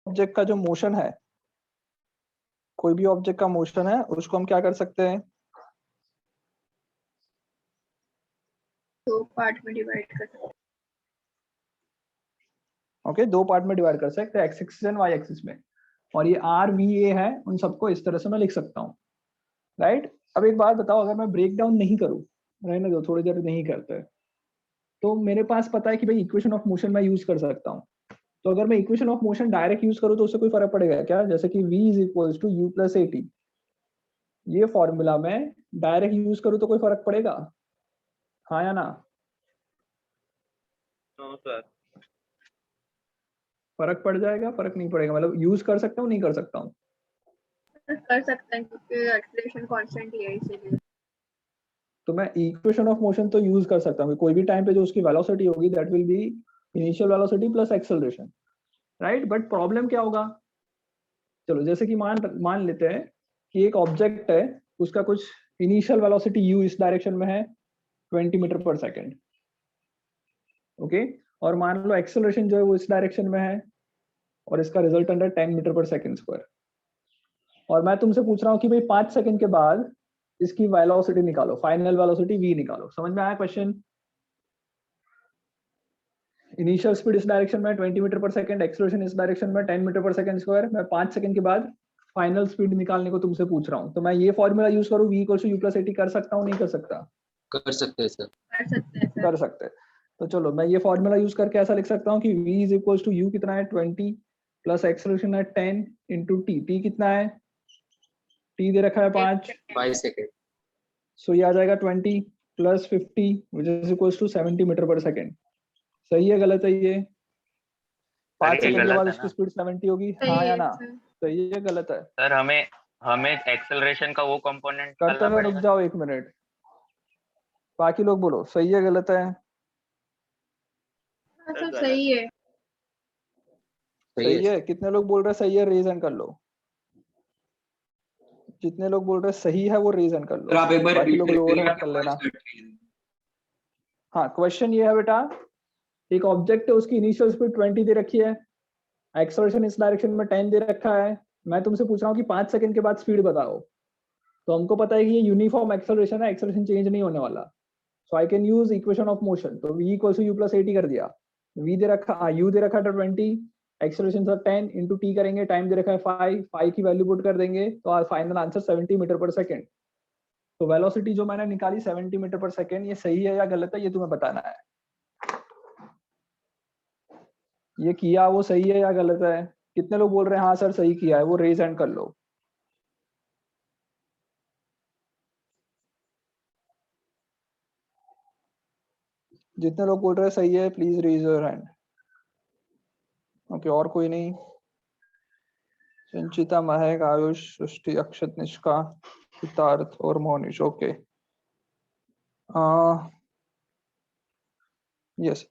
Object का जो motion है, कोई भी ऑब्जेक्ट का मोशन है, उसको हम क्या कर सकते हैं? दो पार्ट में डिवाइड कर सकते हैं। ओके, दो पार्ट में डिवाइड कर सकते हैं, X axis and Y axis में। और ये आर वी ए है, उन सबको इस तरह से मैं लिख सकता हूँ, राइट। अब एक बात बताओ, अगर मैं ब्रेक डाउन नहीं करूँ, रहने दो, थोड़ी देर नहीं करते, तो मेरे पास पता है कि भाई इक्वेशन ऑफ मोशन मैं यूज कर सकता हूँ। तो अगर मैं equation of motion direct use करूँ तो उससे कोई फर्क पड़ेगा क्या? जैसे कि v is equals to you plus A T, ये फॉर्मूला में डायरेक्ट यूज करूँ तो कोई फर्क पड़ेगा, हाँ या ना? No sir. फर्क पड़ जाएगा, फर्क नहीं पड़ेगा, मतलब यूज कर सकता हूँ नहीं कर सकता हूँ? कर सकते हैं क्योंकि एक्सीलरेशन कांस्टेंट ही है इसीलिए। तो मैं इक्वेशन ऑफ मोशन तो यूज कर सकता हूँ, कोई भी टाइम पे जो उसकी वेलोसिटी होगी that will B initial velocity plus acceleration, right. But problem क्या होगा? चलो जैसे कि मान लेते हैं कि एक ऑब्जेक्ट है, उसका कुछ इनिशियल वेलोसिटी u इस डायरेक्शन में है 20 मीटर पर सेकेंड, ओके, और मान लो एक्सेलरेशन जो है वो इस डायरेक्शन में है, और इसका रिजल्टेंट है 10 मीटर पर सेकेंड स्क्वायर। और मैं तुमसे पूछ रहा हूँ कि भाई 5 सेकंड के बाद इसकी वेलोसिटी निकालो, फाइनल वेलोसिटी v निकालो। समझ में आया क्वेश्चन? इनिशियल स्पीड इस डायरेक्शन में 20 मीटर पर सेकंड, एक्सेलरेशन इस डायरेक्शन में 10 मीटर पर सेकंड स्क्वायर। मैं 5 सेकंड के बाद फाइनल स्पीड निकालने को तुमसे पूछ रहा हूँ, तो मैं ये फॉर्मूला यूज करूँ, v equal to you plus A T, कर सकता हूँ नहीं कर सकता? कर सकते हैं सर। कर सकते हैं सर। कर सकते हैं। तो चलो मैं ये फॉर्मूला यूज करके ऐसा लिख सकता हूँ कि v is equal to U कितना है 20 प्लस एक्सेलरेशन है 10 इंटू टी। टी कितना है? टी दे रखा है 5 सेकेंड। सो ये आ जाएगा 20 plus 50 which is equal to 70 metre पर सेकेंड। सही है गलत है ये? 5 सेकंड के बाद उसकी स्पीड 70 होगी, हाँ या ना? सही है गलत है? सर हमें एक्सेलरेशन का वो कंपोनेंट करते हैं, रुक जाओ 1 मिनट, बाकी लोग बोलो सही है गलत है? सब सही है। सही है। कितने लोग बोल रहे हैं सही है, रेज हैंड कर लो। जितने लोग बोल रहे हैं सही है वो रेज हैंड कर लो, आप एक बार बाकी लोग रिपीट लोअर करिएगा, हैंड कर लेना। हाँ, क्वेश्चन ये है बेटा, एक ऑब्जेक्ट है, उसकी इनिशियल स्पीड 20 दे रखी है, एक्सेलरेशन इस डायरेक्शन में 10 दे रखा है। मैं तुमसे पूछ रहा हूँ कि 5 सेकंड के बाद स्पीड बताओ। तो हमको पता है कि ये यूनिफॉर्म एक्सेलरेशन है, एक्सेलरेशन चेंज नहीं होने वाला, so I can use equation of motion. तो v equal to you plus A T कर दिया, v दे रखा, u दे रखा था 20, एक्सेलरेशन था 10 इंटू टी करेंगे, टाइम दे रखा है 5, 5 की वैल्यू पुट कर देंगे तो फाइनल आंसर 70 मीटर पर सेकेंड। तो वेलोसिटी जो मैंने निकाली 70 मीटर पर सेकेंड, ये सही है या गलत है ये तुम्हें बताना है। ये किया वो सही है या गलत है? कितने लोग बोल रहे हैं हाँ सर सही किया है, वो रेज हैंड कर लो। जितने लोग बोल रहे हैं सही है please raise your hand. Okay, और कोई नहीं? संचिता, महक, आयुष, सृष्टि, अक्षत, निष्का, सिद्धार्थ और Monish. Okay, yes,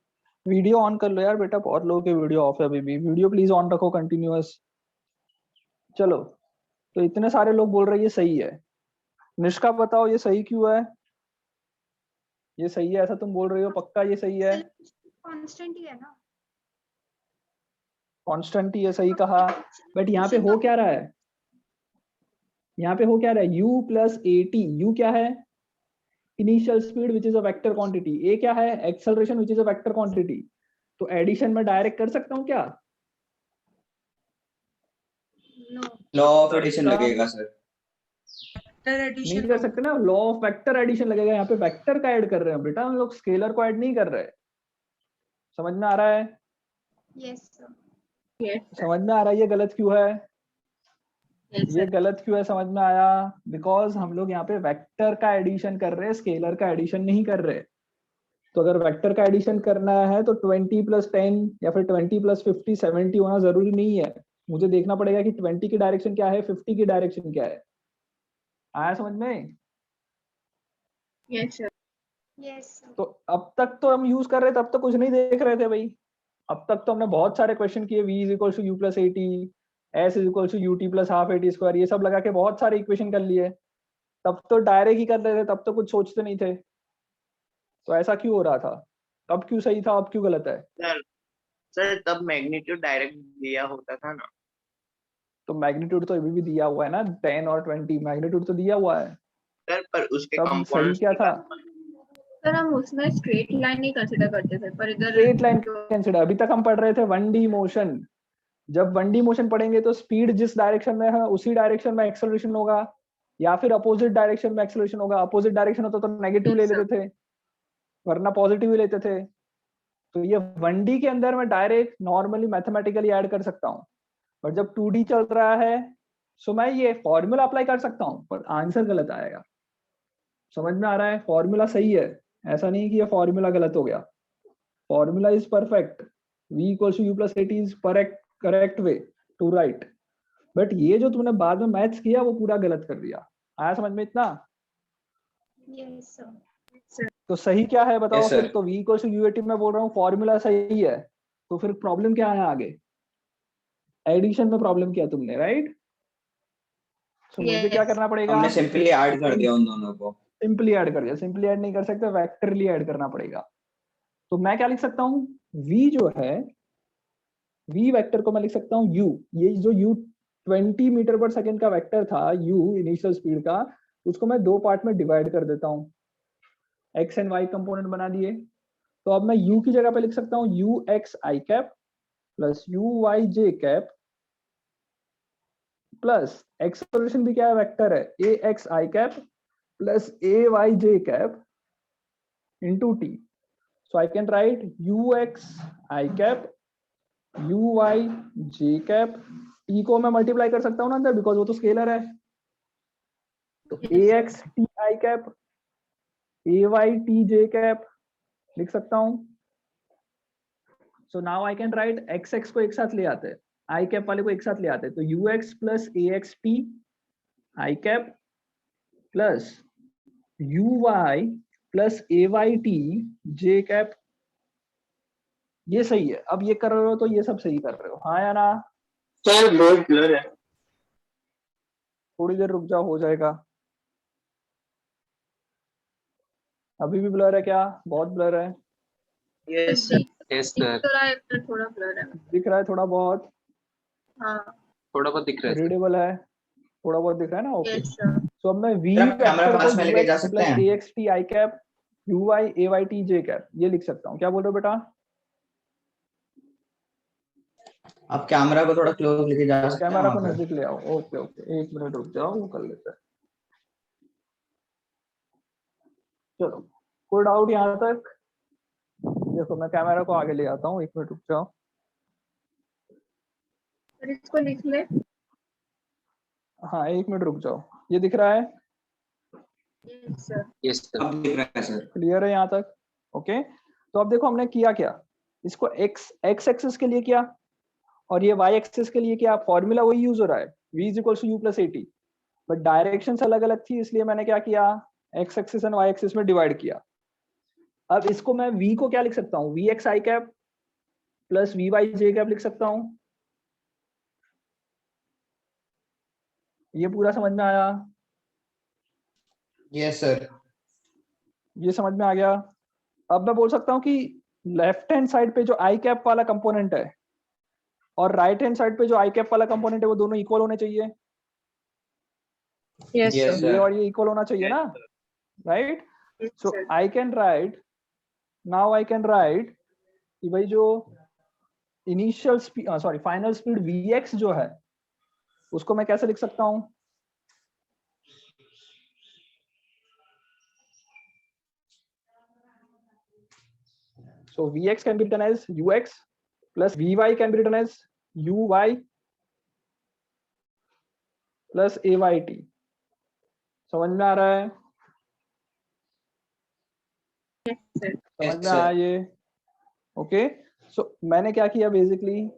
video on कर लो यार बेटा, बहुत लोगों के वीडियो ऑफ है अभी भी, वीडियो प्लीज ऑन रखो कंटिन्यूअस। चलो, तो इतने सारे लोग बोल रहे हैं ये सही है। निष्का बताओ ये सही क्यों है? ये सही है ऐसा तुम बोल रही हो, पक्का ये सही है? कांस्टेंट ही है ना। कांस्टेंट ही है, सही कहा। बट यहाँ पे हो क्या रहा है? यहाँ पे हो क्या रहा है? u प्लस ए टी। यू क्या है? Initial speed which is a vector quantity. A क्या है? Acceleration which is a vector quantity. तो एडिशन में डायरेक्ट कर सकता हूँ क्या? लॉ ऑफ एडिशन लगेगा सर। नहीं कर सकते ना, लॉ ऑफ वेक्टर एडिशन लगेगा। यहाँ पे वेक्टर का ऐड कर रहे हैं बेटा हम लोग, स्केलर को ऐड नहीं कर रहे। समझ में आ रहा है? Yes sir. समझ में आ रहा है ये गलत क्यों है? ये गलत क्यों है समझ में आया? बिकॉज हम लोग यहाँ पे वेक्टर का एडिशन कर रहे हैं, स्केलर का एडिशन नहीं कर रहे। तो अगर वेक्टर का एडिशन करना है तो 20 प्लस 10 या फिर 20 प्लस 50 70 होना जरूरी नहीं है। मुझे देखना पड़ेगा कि 20 की डायरेक्शन क्या है, 50 की डायरेक्शन क्या है। आया समझ में? Yes sir. यस। तो अब तक तो हम यूज कर रहे थे, तब तो कुछ नहीं देख रहे थे भाई। अब तक तो हमने बहुत सारे क्वेश्चन किए, v is equal to you plus A t, s is equal to u t plus half a t square, ये सब लगा के बहुत सारे इक्वेशन कर लिए। तब तो डायरेक्ट ही कर रहे थे, तब तो कुछ सोचते नहीं थे। तो ऐसा क्यों हो रहा था? तब क्यों सही था, अब क्यों गलत है? सर तब मैग्नीट्यूड डायरेक्ट दिया होता था ना। तो मैग्नीट्यूड तो अभी भी दिया हुआ है ना, 10 और 20 मैग्नीट्यूड तो दिया हुआ है। सर पर उसके तब सही कंपोनेंट्स क्या था? सर हम उसमें स्ट्रेट लाइन नहीं कंसिडर करते थे, पर इधर स्ट्रेट लाइन कंसिडर, अभी तक हम पढ़ रहे थे 1D मोशन। जब 1D मोशन पढ़ेंगे तो स्पीड जिस डायरेक्शन में है उसी डायरेक्शन में एक्सेलरेशन होगा, या फिर अपोजिट डायरेक्शन में एक्सेलरेशन होगा। अपोजिट डायरेक्शन होता तो नेगेटिव ले लेते थे, वरना पॉजिटिव ही लेते थे। तो ये 1D के अंदर मैं डायरेक्ट नॉर्मली मैथमेटिकली ऐड कर सकता हूँ, पर जब 2D चल रहा है सो मैं ये फॉर्मूला अप्लाई कर सकता हूँ, पर आंसर गलत आएगा। समझ में आ रहा है? फॉर्मूला सही है, ऐसा नहीं कि ये फॉर्मूला गलत हो गया। Formula is perfect, v equals to you plus at is correct way to write, but ये जो तुमने बाद में मैथ्स किया वो पूरा गलत कर दिया। आया समझ में इतना? Yes sir. तो सही क्या है बताओ? Yes, sir. फिर तो v equals to u at मैं बोल रहा हूँ फॉर्मूला सही है, तो फिर प्रॉब्लम क्या है आगे? एडिशन में प्रॉब्लम किया तुमने, राइट? तो मुझे Yes. क्या करना पड़ेगा? हमने सिंपली ऐड कर दिया उन दोनों को। सिंपली ऐड कर दिया। सिंपली ऐड नहीं कर सकते, वेक्टरली ऐड करना पड़ेगा। तो मैं क्या लिख सकता हूँ? v जो है, v वेक्टर को मैं लिख सकता हूँ u, ये जो u 20 मीटर पर सेकेंड का वेक्टर था, u इनिशियल स्पीड का, उसको मैं दो पार्ट में डिवाइड कर देता हूँ, x एंड y कंपोनेंट बना दिए। तो अब मैं u की जगह पे लिख सकता हूँ u x i cap plus u y j cap plus acceleration भी क्या है? वेक्टर है, a x i cap plus a y j cap into t. So I can write ux I cap uy j cap, t को मैं multiply कर सकता हूँ ना अंदर, बिकॉज वो तो स्केलर है। तो ax t I cap ay t j cap लिख सकता हूँ। So now I can write xx को एक साथ ले आते हैं, I cap वाले को एक साथ ले आते हैं, तो ux plus ax t I cap plus uy plus ay t j cap। ये सही है। अब ये कर रहे हो तो ये सब सही कर रहे हो, हाँ या ना? सर बहुत ब्लर है। थोड़ी देर रुक जाओ, हो जाएगा। अभी भी ब्लर है क्या? बहुत ब्लर है। यस दिख सर। तो रहा है, पर थोड़ा ब्लर है। दिख रहा है थोड़ा बहुत? हाँ थोड़ा बहुत दिख रहा है सर। रीडेबल है? थोड़ा बहुत दिख रहा है ना? ओके। Yes sir. सो अब मैं v सर, आप कैमरा वेक्टर को पास में लेके जा ux सकते प्लस हैं? ax t I cap uy ay t j cap ये लिख सकता हूँ। क्या बोल रहे हो बेटा? आप कैमरा को थोड़ा क्लोज लेके जा सकते हैं कैमरा को वहाँ पर? नजदीक ले आओ। ओके ओके, एक मिनट रुक जाओ, वो कर लेते हैं। चलो, कोई डाउट यहाँ तक? देखो मैं कैमरा को आगे ले आता हूँ, एक मिनट रुक जाओ। सर इसको लिख ले। हाँ एक मिनट रुक जाओ। ये दिख रहा है? Yes sir. Yes sir. अब दिख रहा है सर। क्लियर है यहाँ तक? ओके। तो अब देखो हमने किया क्या, इसको x एक्सिस के लिए किया और ये y एक्सिस के लिए किया। फॉर्मूला वही यूज हो रहा है, v is equals to you plus a t, but directions अलग अलग थी, इसलिए मैंने क्या किया, x axis and y axis में डिवाइड किया। अब इसको मैं v को क्या लिख सकता हूँ? v x i cap plus v y j cap लिख सकता हूँ। ये पूरा समझ में आया? Yes sir. ये समझ में आ गया? अब मैं बोल सकता हूँ कि लेफ्ट हैंड साइड पे जो आई कैप वाला कंपोनेंट है और राइट हैंड साइड पे जो आई कैप वाला कंपोनेंट है वो दोनों इक्वल होने चाहिए। Yes Yes, sir. sir. ये और ये इक्वल होना चाहिए ना, right? So I can right, now I can right कि भाई जो initial speed sorry final speed vx जो है उसको मैं कैसे लिख सकता हूँ? So vx can be written as ux plus vy can be written as uy plus ayt। समझ में आ रहा है? समझ में आया ये? ओके। सो मैंने क्या किया बेसिकली,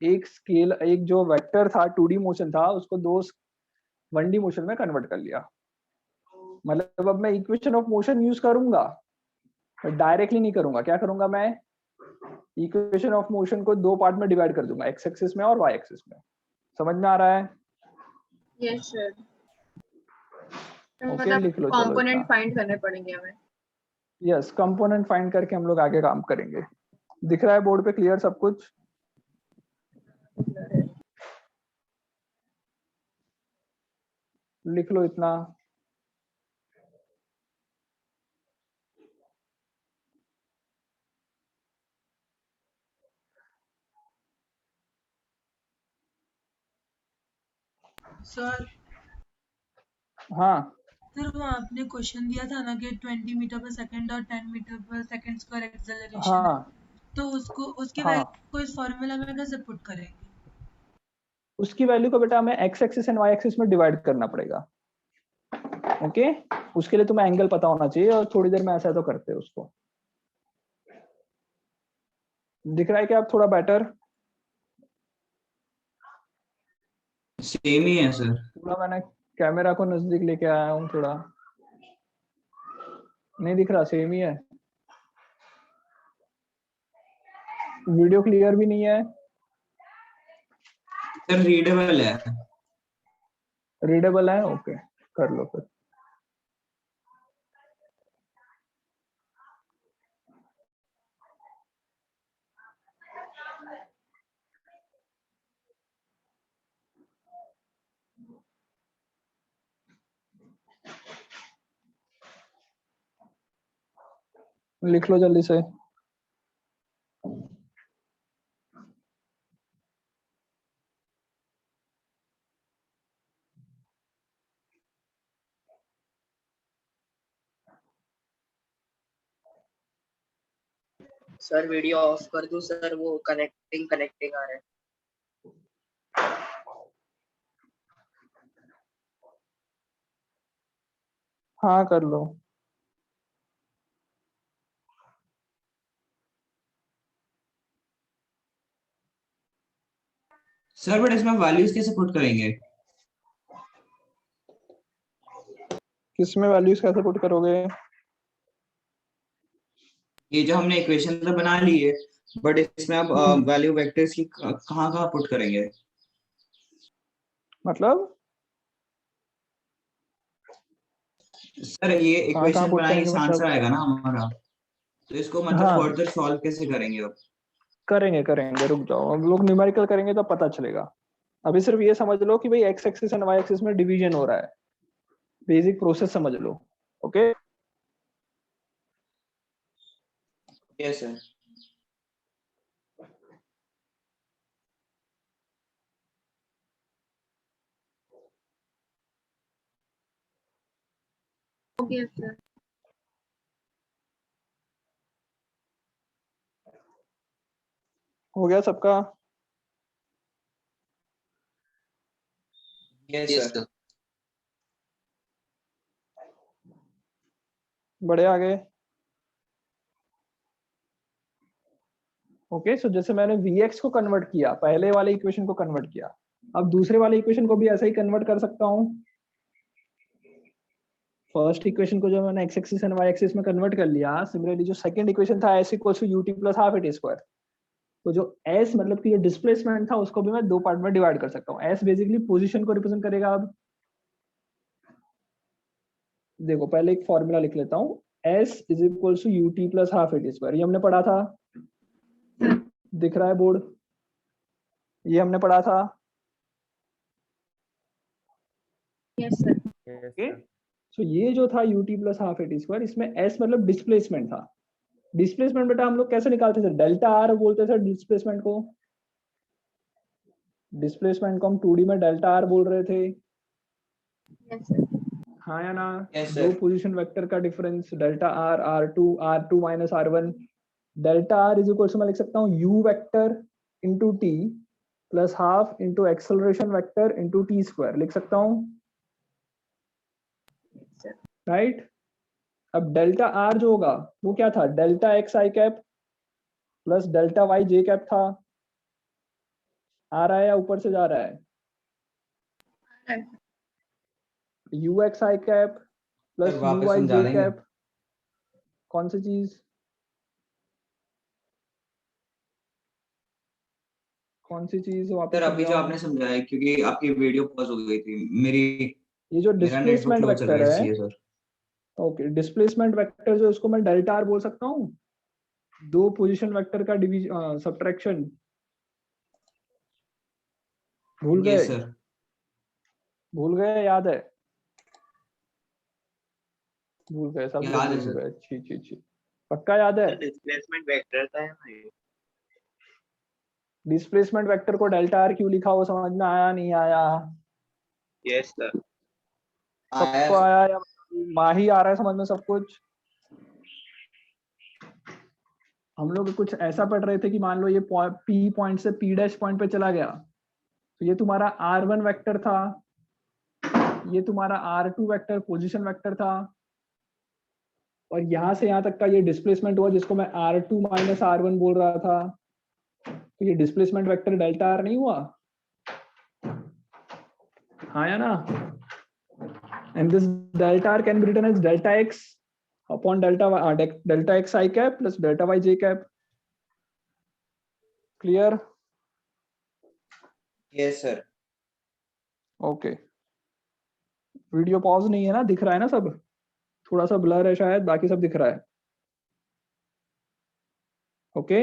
एक स्केल, एक जो वेक्टर था 2D मोशन था उसको दो 1D मोशन में कन्वर्ट कर लिया। मतलब अब मैं इक्वेशन ऑफ मोशन यूज करूंगा, डायरेक्टली नहीं करूंगा। क्या करूंगा मैं? इक्वेशन ऑफ मोशन को दो पार्ट में डिवाइड कर दूंगा, एक्स एक्सिस में और वाई एक्सिस में। समझ में आ रहा है? Yes sir. ओके, मतलब लिख लो चलो कंपोनेंट इतना। फाइंड करने पड़ेंगे हमें। यस, कंपोनेंट फाइंड करके हम लोग आगे काम करेंगे। दिख रहा है बोर्ड पे क्लियर सब कुछ? लिख लो इतना। सर हाँ सर वो आपने क्वेश्चन दिया था ना कि 20 मीटर पर सेकंड और 10 मीटर पर सेकंड स्क्वायर एक्सेलरेशन, हाँ तो उसको उसके हाँ, वैल्यू को इस फॉर्मूला में कैसे पुट करेंगे? उसकी वैल्यू को बेटा हमें x axis and Y axis में डिवाइड करना पड़ेगा। ओके, उसके लिए तुम्हें एंगल पता होना चाहिए, और थोड़ी देर में ऐसा तो करते हैं उसको। दिख रहा है क्या आप थोड़ा बेटर? सेम ही है सर। पूरा मैंने कैमरा को नजदीक लेके आया हूँ थोड़ा। नहीं दिख रहा? सेम ही है। वीडियो क्लियर भी नहीं है। सर रीडेबल है। रीडेबल है? ओके, कर लो फिर। लिख लो जल्दी से। सर वीडियो ऑफ कर दूं सर, वो कनेक्टिंग कनेक्टिंग आ रहा है। हाँ कर लो। सर बट इसमें वैल्यूज कैसे पुट करेंगे? किसमें वैल्यूज कैसे पुट करोगे? ये जो हमने इक्वेशन तो बना ली है, बट इसमें आप वैल्यू वेक्टर्स की कहाँ कहाँ पुट करेंगे? मतलब सर ये कहाँ इक्वेशन पुट बनाएंगे, करेंगे इसका आंसर मतलब? आएगा ना हमारा, तो इसको मतलब हाँ फर्दर सॉल्व कैसे करेंगे अब? करेंगे करेंगे, रुक जाओ, हम लोग न्यूमेरिकल करेंगे तो पता चलेगा। अभी सिर्फ ये समझ लो कि भाई x axis and Y axis में डिवीजन हो रहा है। बेसिक प्रोसेस समझ लो। Okay, yes sir. Okay sir. हो गया सबका? Yes yes sir. सर। बढ़े आगे। ओके, सो जैसे मैंने Vx को कन्वर्ट किया, पहले वाले इक्वेशन को कन्वर्ट किया, अब दूसरे वाले इक्वेशन को भी ऐसा ही कन्वर्ट कर सकता हूँ। फर्स्ट इक्वेशन को जो मैंने x axis and Y axis में कन्वर्ट कर लिया, सिमिलरली जो सेकंड इक्वेशन था s equals to ut plus half at square, तो जो s मतलब कि जो डिस्प्लेसमेंट था उसको भी मैं दो पार्ट में डिवाइड कर सकता हूँ। s बेसिकली पोजीशन को रिप्रेजेंट करेगा। अब देखो पहले एक फॉर्मूला लिख लेता हूँ, s is equals to ut plus half at square, ये हमने पढ़ा था, दिख रहा है बोर्ड? ये हमने पढ़ा था। Yes sir. ओके, सो ये जो था ut plus half at square, इसमें s मतलब डिस्प्लेसमेंट था। डिस्प्लेसमेंट बेटा हम लोग कैसे निकालते थे? डेल्टा आर बोलते थे डिस्प्लेसमेंट को। डिस्प्लेसमेंट को हम 2D में डेल्टा आर बोल रहे थे, यस सर। हाँ या ना? Yes, दो sir. पोजीशन वेक्टर का difference delta r, r2 minus r1। Delta r is equal to मैं लिख सकता हूँ u vector into t plus half into acceleration vector into t square, लिख सकता हूँ, राइट? अब डेल्टा आर जो होगा वो क्या था? Delta x i cap plus delta y j cap था। आ रहा है या ऊपर से जा रहा है? You x i cap plus sir you वापस वाई समझा जे देंगे? कैप, कौन सी चीज? कौन सी चीज वापस सर अभी जो समझाऊं? आपने समझाया, क्योंकि आपकी वीडियो पॉज हो गई थी, ये जो मेरा नेटवर्क डिस्प्लेसमेंट स्लो चल रहा वेक्टर है है, इसलिए सर। ओके, डिस्प्लेसमेंट वेक्टर जो इसको मैं डेल्टा आर बोल सकता हूँ, दो पोजीशन वेक्टर का डिवीजन सब्ट्रैक्शन। भूल यस गए? सर। भूल गए? याद है? भूल गए सब याद है लोग, भूल सर। गए। छी छी छी, पक्का याद है? डिस्प्लेसमेंट वेक्टर था ना ये। डिस्प्लेसमेंट वेक्टर को डेल्टा आर क्यों लिखा, वो समझ में आया नहीं आया? Yes sir. आया सबको सर। आया या माही आ रहा है समझ में सब कुछ? हम लोग कुछ ऐसा पढ़ रहे थे कि मान लो ये पी पॉइंट से पी डैश पॉइंट पे चला गया, तो ये तुम्हारा R1 वेक्टर था, ये तुम्हारा R2 वेक्टर पोजीशन वेक्टर था, और यहां से यहां तक का ये डिस्प्लेसमेंट हुआ जिसको मैं R2 माइनस R1 बोल रहा था, तो ये डिस्प्लेसमेंट वेक्टर डेल्टा आर नहीं हुआ? हाँ या ना? And this delta r can be written as delta x upon delta x i cap plus delta y j cap. Clear? Yes sir. Okay, video pause नहीं है ना? दिख रहा है ना सब? थोड़ा सा ब्लर है शायद, बाकी सब दिख रहा है। Okay,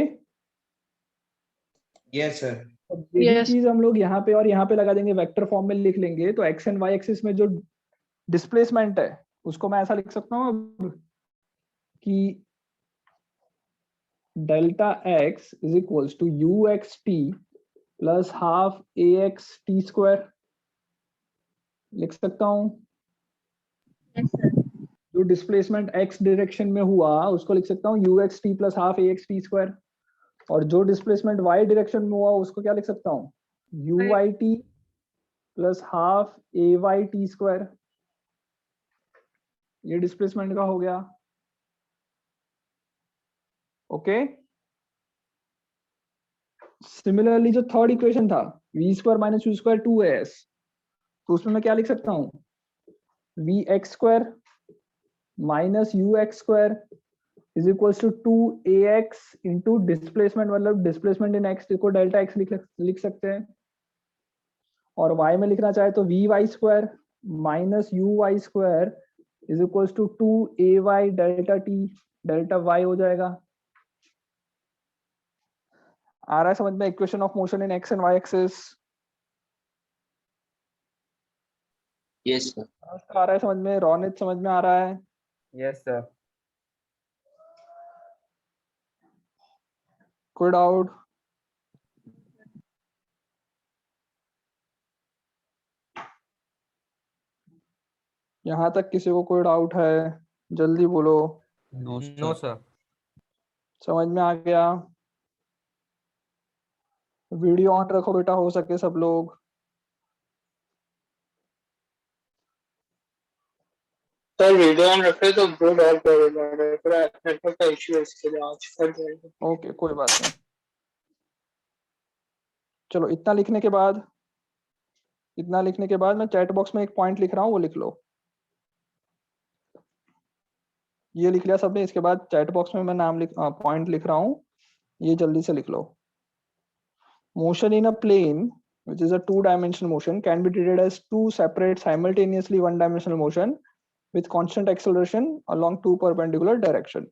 yes sir. अब यही Yes. चीज हम लोग यहाँ पे और यहाँ पे लगा देंगे, वेक्टर फॉर्म में लिख लेंगे, तो एक्स एंड वाई एक्सिस में जो डिस्प्लेसमेंट है उसको मैं ऐसा लिख सकता हूँ अब कि delta x is equals to u x t plus half a x t square, लिख सकता हूँ। Yes, sir. जो डिस्प्लेसमेंट एक्स डायरेक्शन में हुआ उसको लिख सकता हूँ u x t plus half a x t square, और जो डिस्प्लेसमेंट वाई डायरेक्शन में हुआ उसको क्या लिख सकता हूँ? U y t plus half a y t square. ये डिस्प्लेसमेंट का हो गया। ओके, सिमिलरली जो थर्ड इक्वेशन था v square minus u square 2as, तो उसमें मैं क्या लिख सकता हूँ? V x square minus u x square is equals to 2ax into displacement, मतलब डिस्प्लेसमेंट इन एक्स को डेल्टा एक्स लिख सकते हैं, और y में लिखना चाहे तो v y square minus you y square is equals to 2ay delta t delta y हो जाएगा। आ रहा है समझ में? Equation of motion in x and Y axis yes sir. आ रहा है समझ में? रोनित समझ में आ रहा है? Yes sir. कोई डाउट? यहाँ तक किसी को कोई डाउट है? जल्दी बोलो। No sir. समझ में आ गया? वीडियो ऑन रखो बेटा, हो सके सब लोग। सर वीडियो ऑन रखे तो बहुत और प्रॉब्लम है, पूरा नेटवर्क का इशू है, इसके लिए आज कर जाएगा। ओके, कोई बात नहीं। चलो, इतना लिखने के बाद मैं चैट बॉक्स में एक पॉइंट लिख रहा हूँ, वो लिख लो। ये लिख लिया सबने? इसके बाद चैट बॉक्स में मैं पॉइंट लिख रहा हूँ, ये जल्दी से लिख लो। Motion in a plane which is a two-dimensional motion can be treated as two separate simultaneously one-dimensional motion with constant acceleration along two perpendicular direction।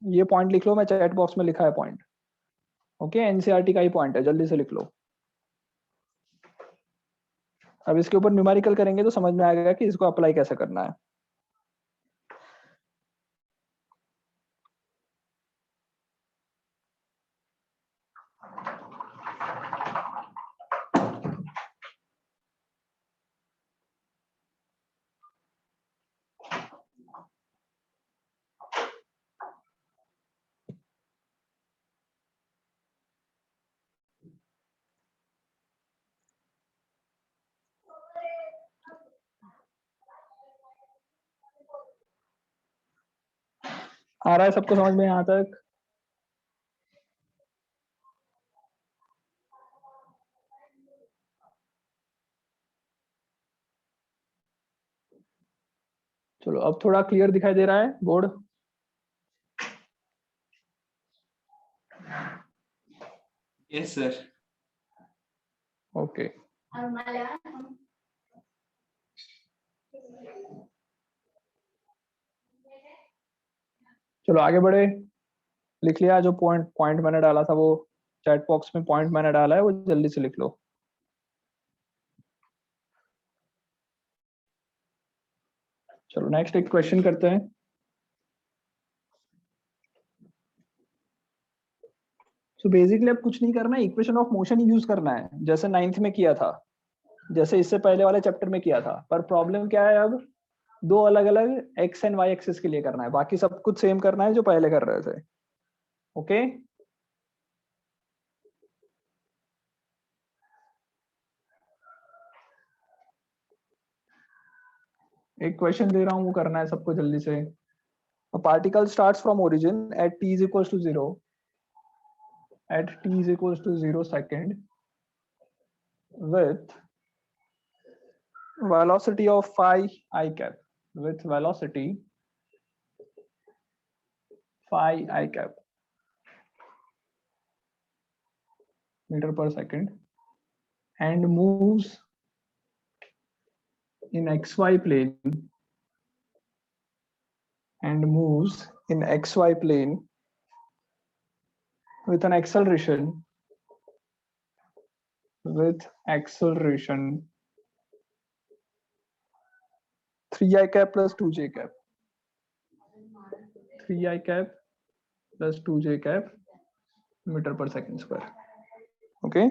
ये पॉइंट लिख लो, मैं चैट बॉक्स में लिखा है पॉइंट। ओके, एनसीईआरटी का ही point है, जल्दी से लिख लो। अब इसके ऊपर न्यूमेरिकल करेंगे तो समझ में आएगा कि इसको अप्लाई कैसे करना है। आ रहा है सबको समझ में यहाँ तक? चलो, अब थोड़ा क्लियर दिखाई दे रहा है बोर्ड? Yes sir. ओके, चलो आगे बढ़े। लिख लिया जो पॉइंट मैंने डाला था, वो चैट बॉक्स में पॉइंट मैंने डाला है, वो जल्दी से लिख लो। चलो नेक्स्ट एक क्वेश्चन करते हैं। सो बेसिकली अब कुछ नहीं करना है, equation of motion he use करना है, जैसे 9th में किया था, जैसे इससे पहले वाले चैप्टर में किया था। पर प्रॉब्लम क्या है, अब दो अलग अलग एक्स एंड वाई एक्सिस के लिए करना है, बाकी सब कुछ सेम करना है जो पहले कर रहे थे। ओके एक क्वेश्चन दे रहा हूं, वो करना है सबको जल्दी से। A particle starts from origin at t is equals to 0 at t is equals to 0 second with velocity of phi I cap, with velocity phi I cap meter per second, and moves in xy plane, and moves in xy plane with an acceleration, with acceleration 3i cap plus 2j cap, 3i cap plus 2j cap meter per second square. Okay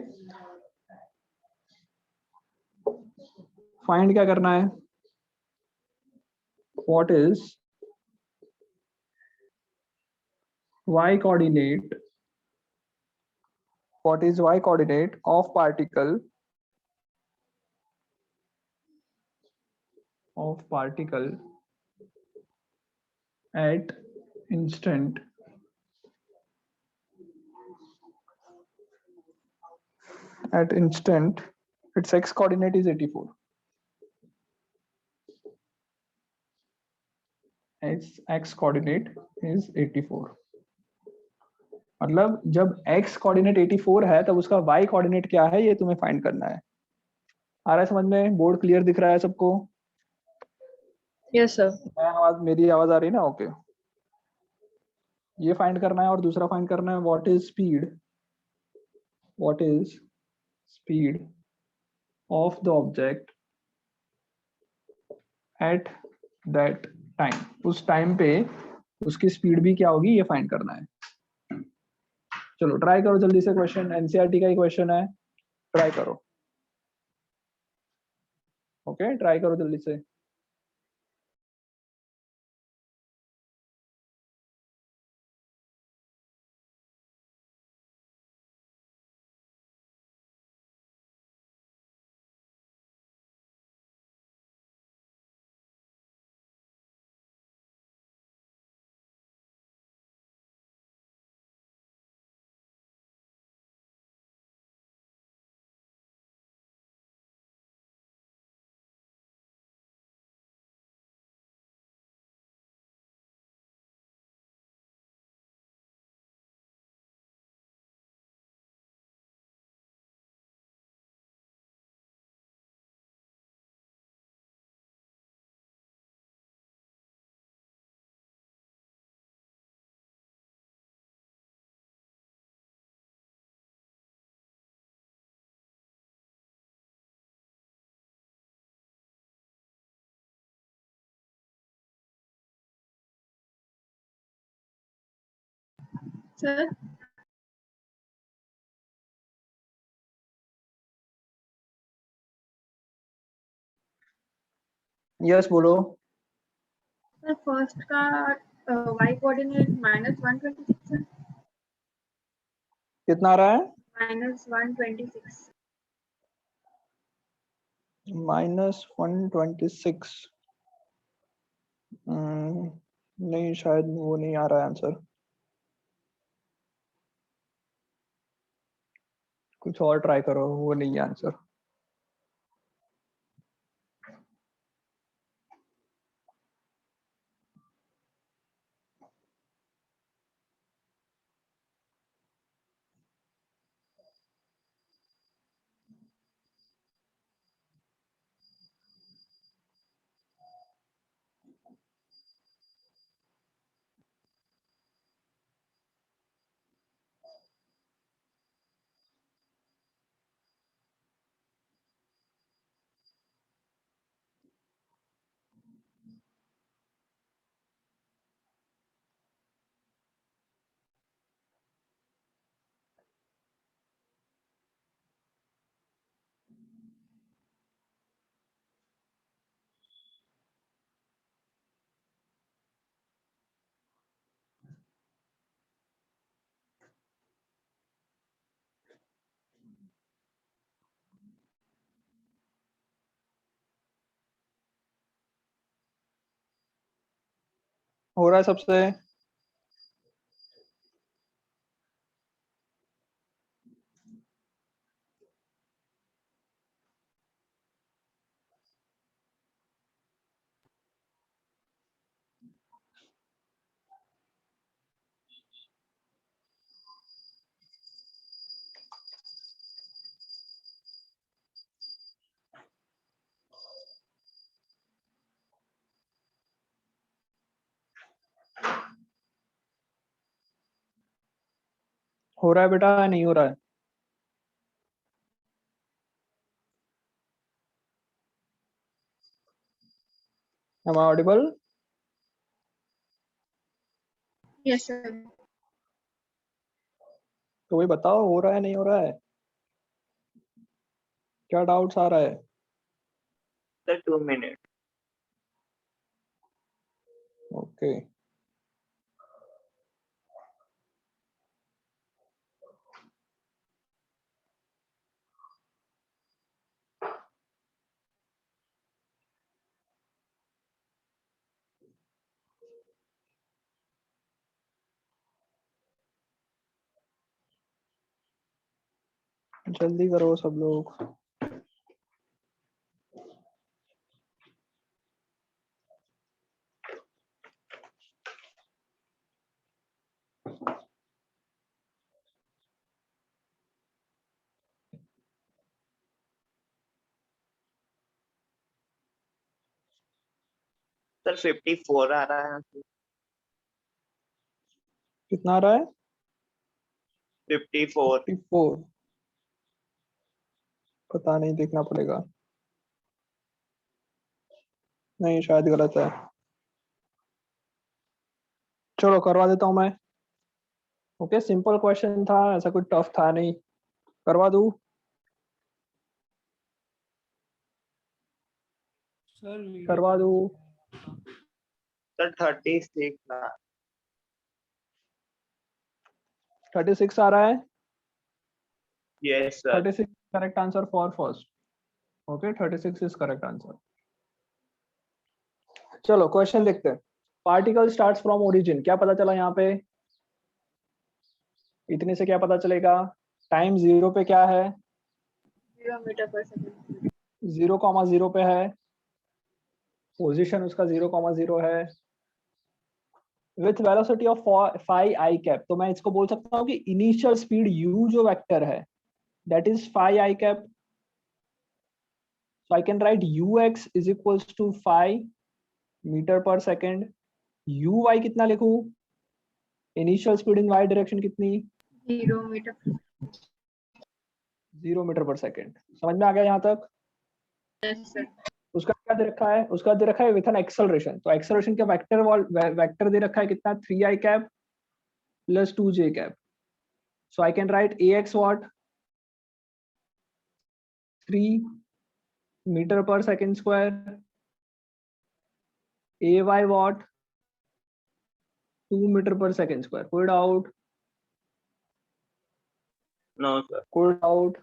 find क्या करना है, what is y coordinate, what is y coordinate of particle at instant its x coordinate is 84, its x coordinate is 84। मतलब जब x coordinate 84 है तब उसका y coordinate क्या है ये तुम्हें फाइंड करना है। आ रहा है समझ में, बोर्ड क्लियर दिख रहा है सबको? Yes sir. मेरी आवाज आ रही है ना? ओके ये फाइंड करना है, और दूसरा फाइंड करना है what is speed of the object at that time, उस टाइम पे उसकी स्पीड भी क्या होगी ये फाइंड करना है। चलो ट्राई करो जल्दी से, क्वेश्चन एनसीईआरटी का ही क्वेश्चन है, ट्राई करो। ओके ट्राई करो जल्दी से। सर यस बोलो। सर फर्स्ट का y कोऑर्डिनेट -126 है। कितना आ रहा है? -126। -126। नहीं शायद वो नहीं आ रहा है आंसर, कुछ और ट्राई करो, वो नहीं है आंसर। हो रहा है सबसे? हो रहा है बेटा, नहीं हो रहा है? Am I audible? Yes, sir. तो वही बताओ, हो रहा है नहीं हो रहा है? क्या डाउट्स आ रहा है? Sir, 2 minutes. ओके जल्दी करो सब लोग। Sir, 54 आ रहा है। कितना आ रहा है? 54. 54। पता नहीं, देखना पड़ेगा। नहीं, शायद गलत है। चलो करवा देता हूँ मैं। ओके, सिंपल क्वेश्चन था, ऐसा कुछ टफ था नहीं। करवा दूँ? करवा दूँ? Sir, 36 ना। 36 आ रहा है? Yes, sir. 36 correct answer for first. Okay, 36 is correct answer. चलो क्वेश्चन देखते हैं। पार्टिकल स्टार्ट्स फ्रॉम ओरिजिन, क्या पता चला यहाँ पे? इतने से क्या पता चलेगा? टाइम 0 पे क्या है? 0 meter per second. 0,0 पे है। पोजीशन उसका 0,0 है। With velocity of 5 i cap, तो मैं इसको बोल सकता हूँ कि इनिशियल स्पीड u जो वेक्टर है that is 5 i cap. so I can write ux is equals to 5 metre पर सेकेंड। uy कितना लिखूं? Initial speed in y direction कितनी? 0 meter. 0 मीटर पर सेकेंड। समझ में आ गया यहाँ तक? Yes, sir. उसका क्या दे रखा है? उसका दे रखा है विथ एन एक्सेलरेशन। तो एक्सेलरेशन का वेक्टर दे रखा है कितना? 3i cap plus 2j cap. So I can write ax what? 3 meter पर second square. ay what? 2 meter पर सेकेंड स्क्वायर। कोई डाउट? No, sir. कोई डाउट?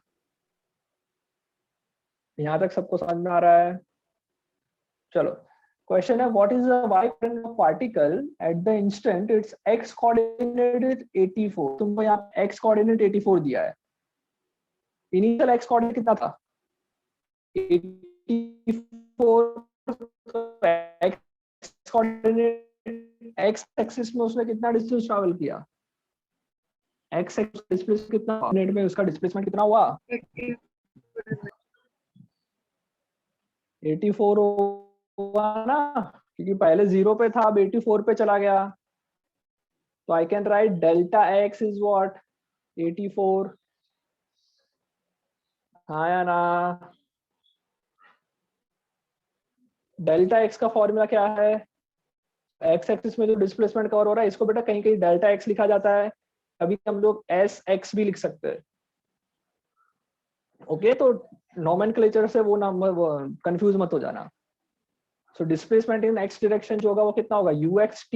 यहाँ तक सबको समझ में आ रहा है? चलो क्वेश्चन है, what is the y coordinate of particle at the instant its x coordinate is 84। तुमको यहाँ x coordinate 84 दिया है। इनिशियल x coordinate कितना था? 84। x coordinate x एक्सिस में उसने कितना डिस्टेंस ट्रैवल किया? x एक्सिस डिस्प्लेसमेंट कितना? कोऑर्डिनेट में उसका डिस्प्लेसमेंट कितना हुआ? 80. 84 हुआ ना, क्योंकि पहले 0 पे था, अब 84 पे चला गया। तो आई can right delta x is what? 84। हाँ या ना? डेल्टा x का फॉर्मूला क्या है? x एक्सिस में जो डिस्प्लेसमेंट कवर हो रहा है इसको बेटा कहीं कहीं डेल्टा x लिखा जाता है, अभी हम लोग एस एक्स भी लिख सकते हैं। ओके, तो नोमेनक्लेचर से वो नंबर कंफ्यूज मत हो जाना। So displacement in x direction जो होगा वो कितना होगा? uxt।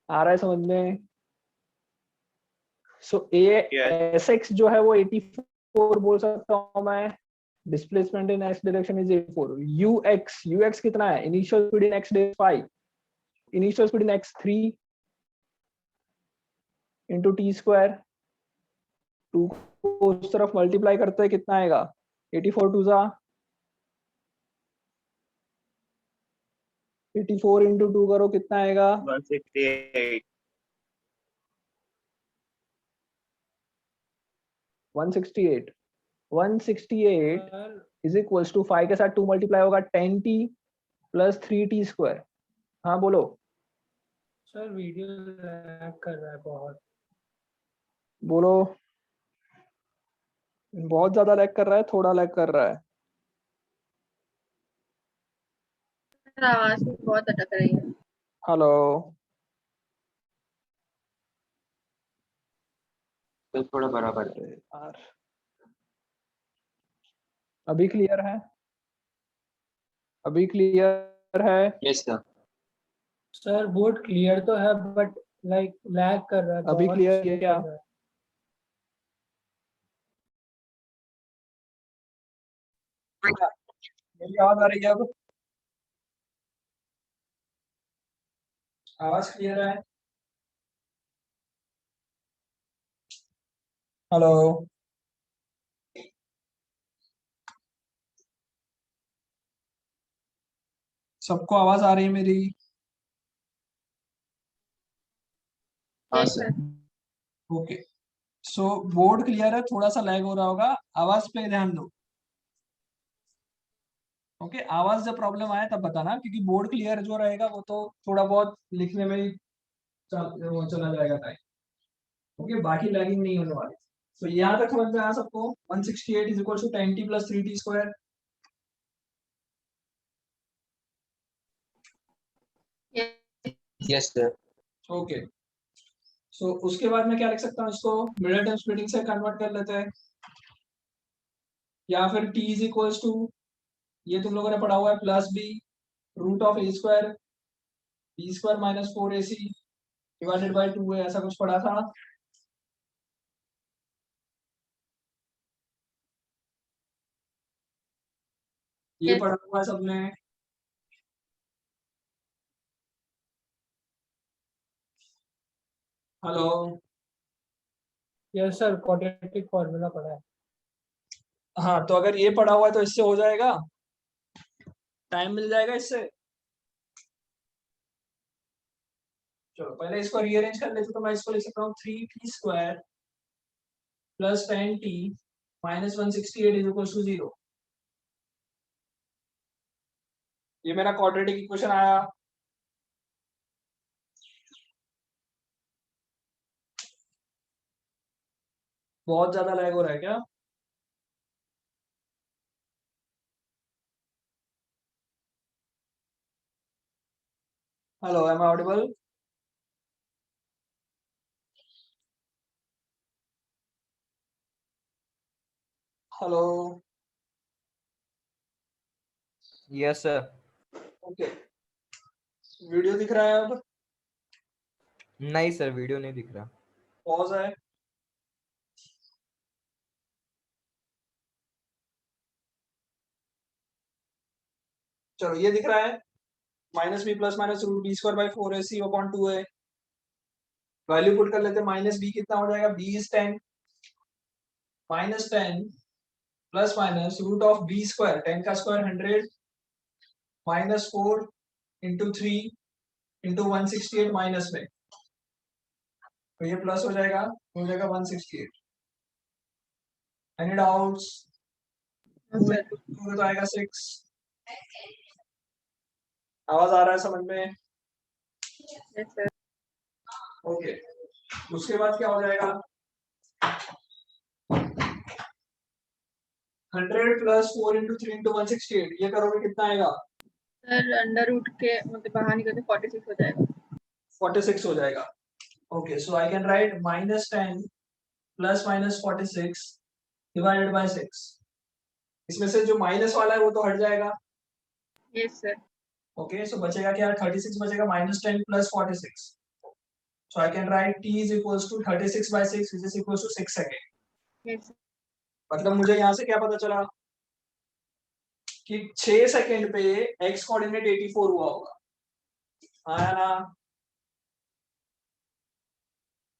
आ रहा है समझ में? सो ए Yes. एस एक्स जो है वो 84 बोल सकता हूँ मैं। Displacement in x direction is 84. ux कितना है? इनिशियल स्पीड इन एक्स डेज 5, इनिशियल स्पीड इन एक्स 3 इंटू टी स्क्वायर. 2 को उस तरफ मल्टीप्लाई करते हैं कितना आएगा? 84 टू जा 84 इंटू 2 करो कितना आएगा? 168. 168. 168 इज इक्वल्स टू 5 के साथ 2 मल्टीप्लाई होगा 10t प्लस 3t स्क्वायर. हाँ बोलो. सर वीडियो लैग कर रहा है बहुत. बोलो. बहुत ज्यादा लैग कर रहा है, थोड़ा लैग कर रहा है? आवाज बहुत अटक रही है. हेलो. तो थोड़ा बराबर है। अरे यार, अभी क्लियर है? अभी क्लियर है? Yes sir. Sir board clear तो है बट लाइक लैग कर रहा है. अभी बहुत clear slow है क्या? कर रहा है. मेरी आवाज आ रही है अब? आवाज क्लियर है? हेलो. सबको आवाज आ रही है मेरी? हाँ Yes, सर। sir. ओके. सो बोर्ड क्लियर है, थोड़ा सा लैग हो रहा होगा, आवाज पे ध्यान दो. ओके, आवाज जब प्रॉब्लम आए तब बताना, क्योंकि बोर्ड क्लियर जो रहेगा वो तो थोड़ा बहुत लिखने में ही वो चला जाएगा टाइम. ओके, बाकी लैगिंग नहीं होने वाली. तो यहाँ तक समझ में आया सबको? 168 is equal to 10t plus 3t square. Yes. Yes sir. Okay. So उसके बाद में क्या लिख सकता हूँ? इसको मिडिल टर्म स्प्लिटिंग से कन्वर्ट कर लेते हैं, या फिर t इज इक्वल टू, ये तुम लोगों ने पढ़ा हुआ है, plus b root of a square b square minus 4ac divided by 2 है, ऐसा कुछ पढ़ा था. ये Yes. पढ़ा हुआ है सबने? Hello. Yes sir, quadratic formula पढ़ा है. हाँ, तो अगर ये पढ़ा हुआ है तो इससे हो जाएगा, टाइम मिल जाएगा इससे. चलो पहले इसको रीअरेंज कर लेते. तो मैं इसको लिख सकता हूँ 3t square plus 10t minus 168 is equal to 0. ये मेरा क्वाड्रेटिक इक्वेशन आया. बहुत ज्यादा लैग हो रहा है क्या? Hello, am I audible? Hello. Yes sir. Okay. Video दिख रहा है अब? नहीं सर, वीडियो नहीं दिख रहा। पॉज है? चलो ये दिख रहा है, minus b plus minus root b square by 4ac upon 2 है. वैल्यू पुट कर लेते हैं. माइनस बी कितना हो जाएगा? B is 10 minus 10 plus minus root of b square, 10 का square 100 minus 4 into 3 into 168 minus में, तो ये प्लस हो जाएगा 168. Any doubts? No, sir. तो आएगा 6. आवाज आ रहा है समझ में? Yes, sir. ओके. उसके बाद क्या हो जाएगा? 100 प्लस 4 इंटू 3 इंटू 168, ये करोगे कितना आएगा? Sir, अंडर रूट के मतलब बाहर निकल के 46 हो जाएगा. 46 हो जाएगा. Okay, so I can right minus 10 plus minus 46 divided by 6. इसमें से जो माइनस वाला है वो तो हट जाएगा. Yes, sir. ओके, सो बचेगा क्या? 36 बचेगा, minus 10 plus 46. So I can write t is equals to 36 by 6 which is equals to 6 second. Yes. मतलब मुझे यहाँ से क्या पता चला? कि 6 सेकंड पे x कोऑर्डिनेट 84 हुआ होगा, आया ना?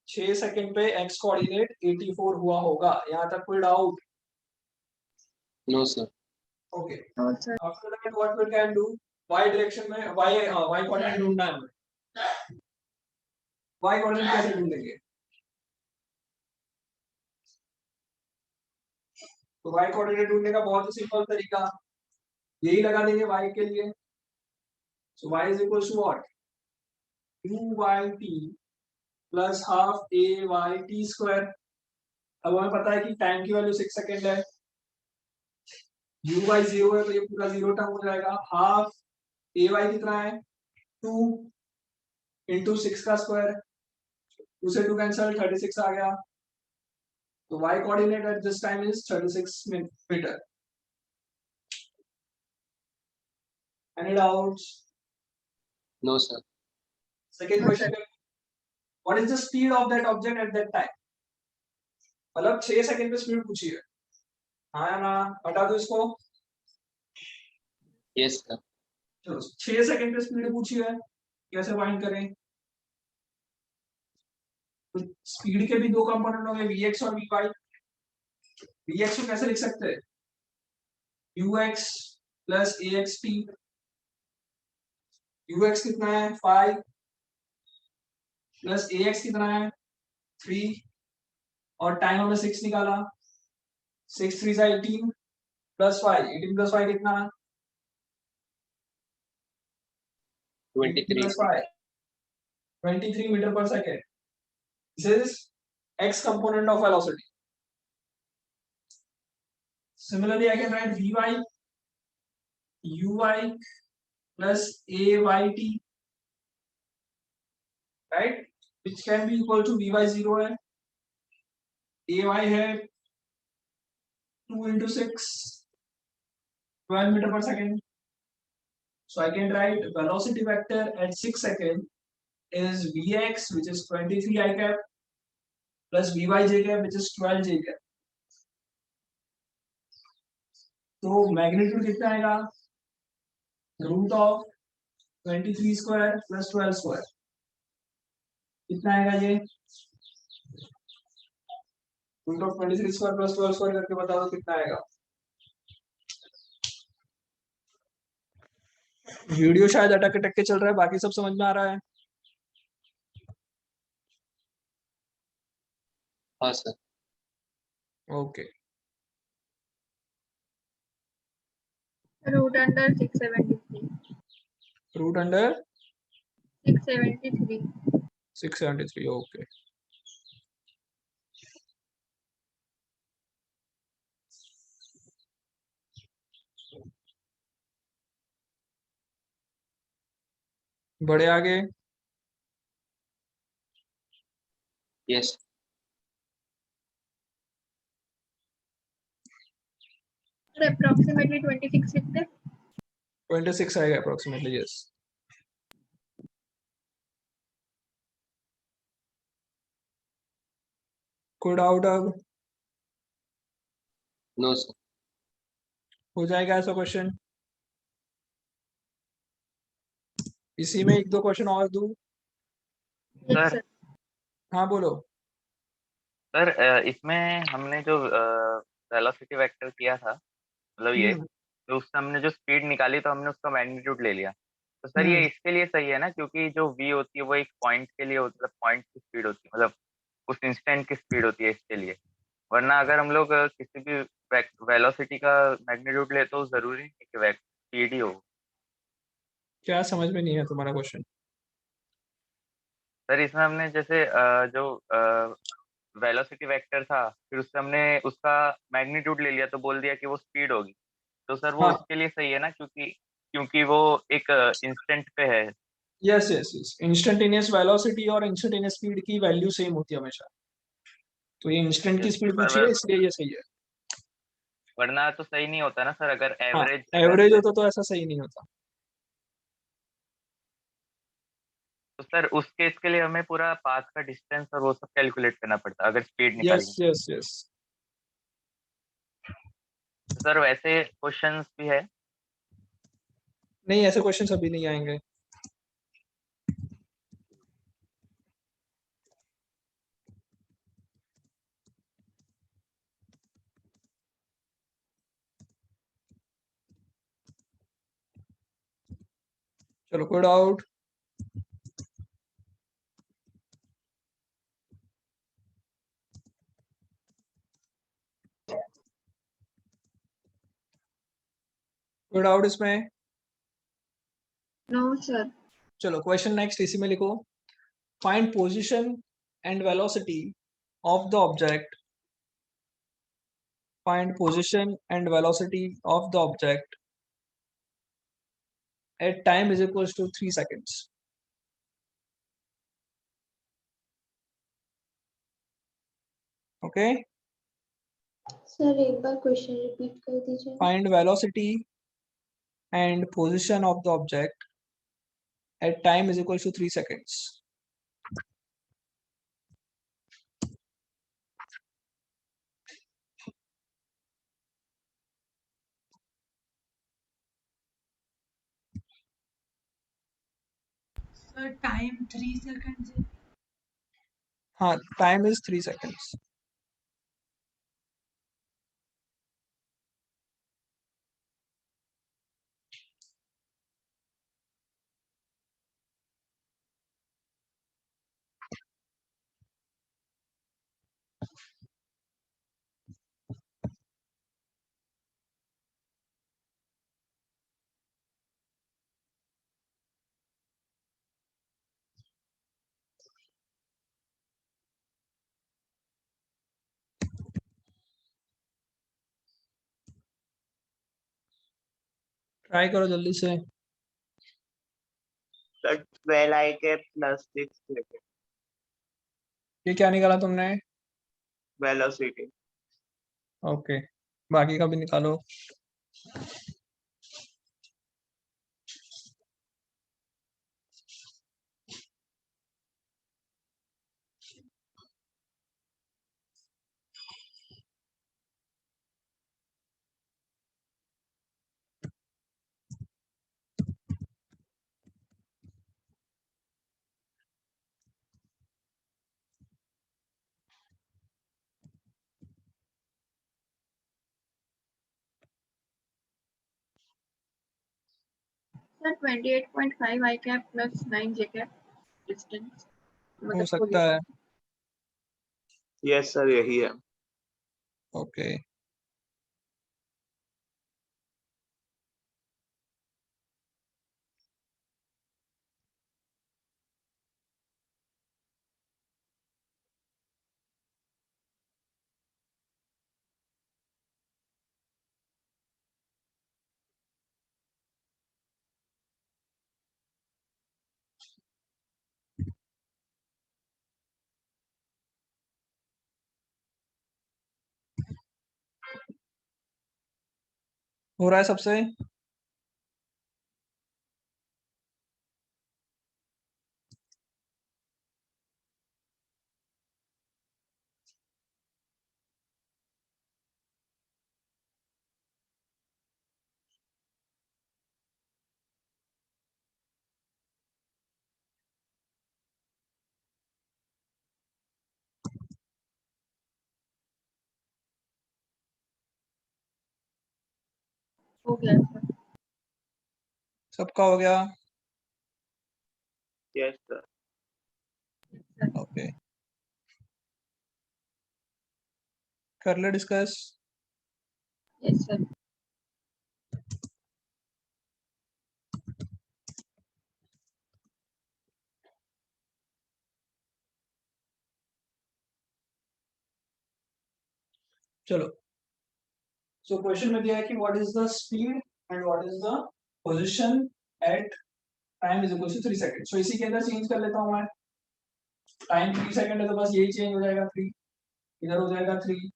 6 सेकंड पे x कोऑर्डिनेट 84 हुआ होगा। यहाँ तक कोई doubt? No sir. Okay, No, sir. After that what we can do, y direction में y कोऑर्डिनेट ढूंढना है हमें। y कोऑर्डिनेट कैसे ढूंढेंगे? तो y कोऑर्डिनेट ढूंढने का बहुत ही सिंपल तरीका, यही लगा देंगे y के लिए। So y is equal to what, 2yt plus half ayt square. अब हमें पता है कि टाइम की वैल्यू 6 सेकंड है, u बाई 0 है तो ये पूरा 0 टर्म हो जाएगा। हाफ ay कितना है, 2 इंटू 6 का स्क्वायर, 2 से 2 कैंसिल, 36 आ गया। तो y coordinate at this time is 36 metre. Any doubts? No sir. Second No, question, what is the speed of that object at that time? मतलब 6 सेकंड पे स्पीड पूछी है, हाँ या ना? हटा दो इसको। Yes sir. चलो 6 सेकंड पे स्पीड पूछी है, कैसे फाइंड करें? तो स्पीड के भी दो कंपोनेंट होंगे, vx और vy। vx को कैसे लिख सकते हैं, ux प्लस axt। ux कितना है 5 प्लस ax कितना है 3 और टाइम हमने 6 निकाला, 6 3 सा 18 प्लस 5, 18 प्लस 5 कितना, 23 प्लस 5 23 मीटर पर second. This is x component of velocity. Similarly, I can write vy uy plus ayt, right, which can be equal to vy 0 है, ay है 2 into 6 12 meter per second. So I can write velocity vector at 6 second is vx, which is 23 I cap, plus vy j cap, which is 12 j cap. तो magnitude कितना आएगा, root of 23 square plus 12 square, कितना आएगा ये, root of 23 square plus 12 square करके बता दो कितना आएगा। वीडियो शायद अटक अटक के चल रहा है, बाकी सब समझ में आ रहा है? हाँ सर। Okay, Root under 673. Root under 673. 673, okay. बड़े आगे, यस। Approximately 26 लिखते हैं। 26 आएगा अप्रोक्सीमेटली, यस। कोई डाउट अब? No sir. हो जाएगा ऐसा क्वेश्चन? इसी में एक दो क्वेश्चन और दूं? Yes, sir sir. हाँ बोलो। सर इसमें हमने जो वेलोसिटी वेक्टर किया था, मतलब ये तो उससे हमने जो स्पीड निकाली तो हमने उसका मैग्नीट्यूड ले लिया। तो सर ये इसके लिए सही है ना, क्योंकि जो v होती है वो एक पॉइंट के लिए मतलब पॉइंट की स्पीड होती है, मतलब उस इंस्टेंट की स्पीड होती है इसके लिए। वरना अगर हम लोग किसी भी वेलोसिटी का मैग्नीट्यूड ले तो जरूरी नहीं कि स्पीड ही हो। क्या समझ में नहीं है तुम्हारा क्वेश्चन? सर इसमें हमने जैसे जो वेलोसिटी वेक्टर था, फिर उससे हमने उसका मैग्नीट्यूड ले लिया तो बोल दिया कि वो स्पीड होगी। तो सर वो हाँ। इसके लिए सही है ना, क्योंकि वो एक इंस्टेंट पे है। Yes yes yes, instantaneous velocity और इंस्टेंटेनियस स्पीड की वैल्यू सेम होती है हमेशा, तो ये इंस्टेंट की स्पीड पूछी है इसलिए ये सही है। वरना तो सही नहीं होता ना सर, अगर हाँ, एवरेज एवरेज होता तो ऐसा सही नहीं होता। तो सर उस केस के लिए हमें पूरा पाथ का डिस्टेंस और वो सब कैलकुलेट करना पड़ता अगर स्पीड निकालनी यस है। Yes yes. सर वैसे क्वेश्चंस भी है नहीं, ऐसे क्वेश्चन अभी नहीं आएंगे। चलो, कोई डाउट? कोई डाउट इसमें? No, sir. चलो, क्वेश्चन नेक्स्ट इसी में लिखो। Find position and velocity of the object. Find position and velocity of the object at time is equals to 3 seconds. Okay, sir एक बार क्वेश्चन रिपीट कर दीजिए। Find velocity and position of the object at time is equals to 3 seconds. Sir time 3 seconds है। हाँ, time is 3 seconds. Try करो जल्दी से। 12 I cap plus 6 seconds. ये क्या निकाला तुमने? Velocity. ओके, बाकी का भी निकालो। Sir, 28.5 I cap plus 9 J cap distance. हो सकता है। Yes sir, यही है। ओके, हो रहा है सबसे? हो गया सर। सबका हो गया? Yes sir. ओके, कर ले डिस्कस। Yes sir. चलो, सो क्वेश्चन में दिया है कि what is the speed and what is the position at time is equal to 3 second. So इसी के अंदर चेंज कर लेता हूं मैं। टाइम 3 सेकंड है तो बस यही चेंज हो जाएगा, 3 इधर हो जाएगा 3।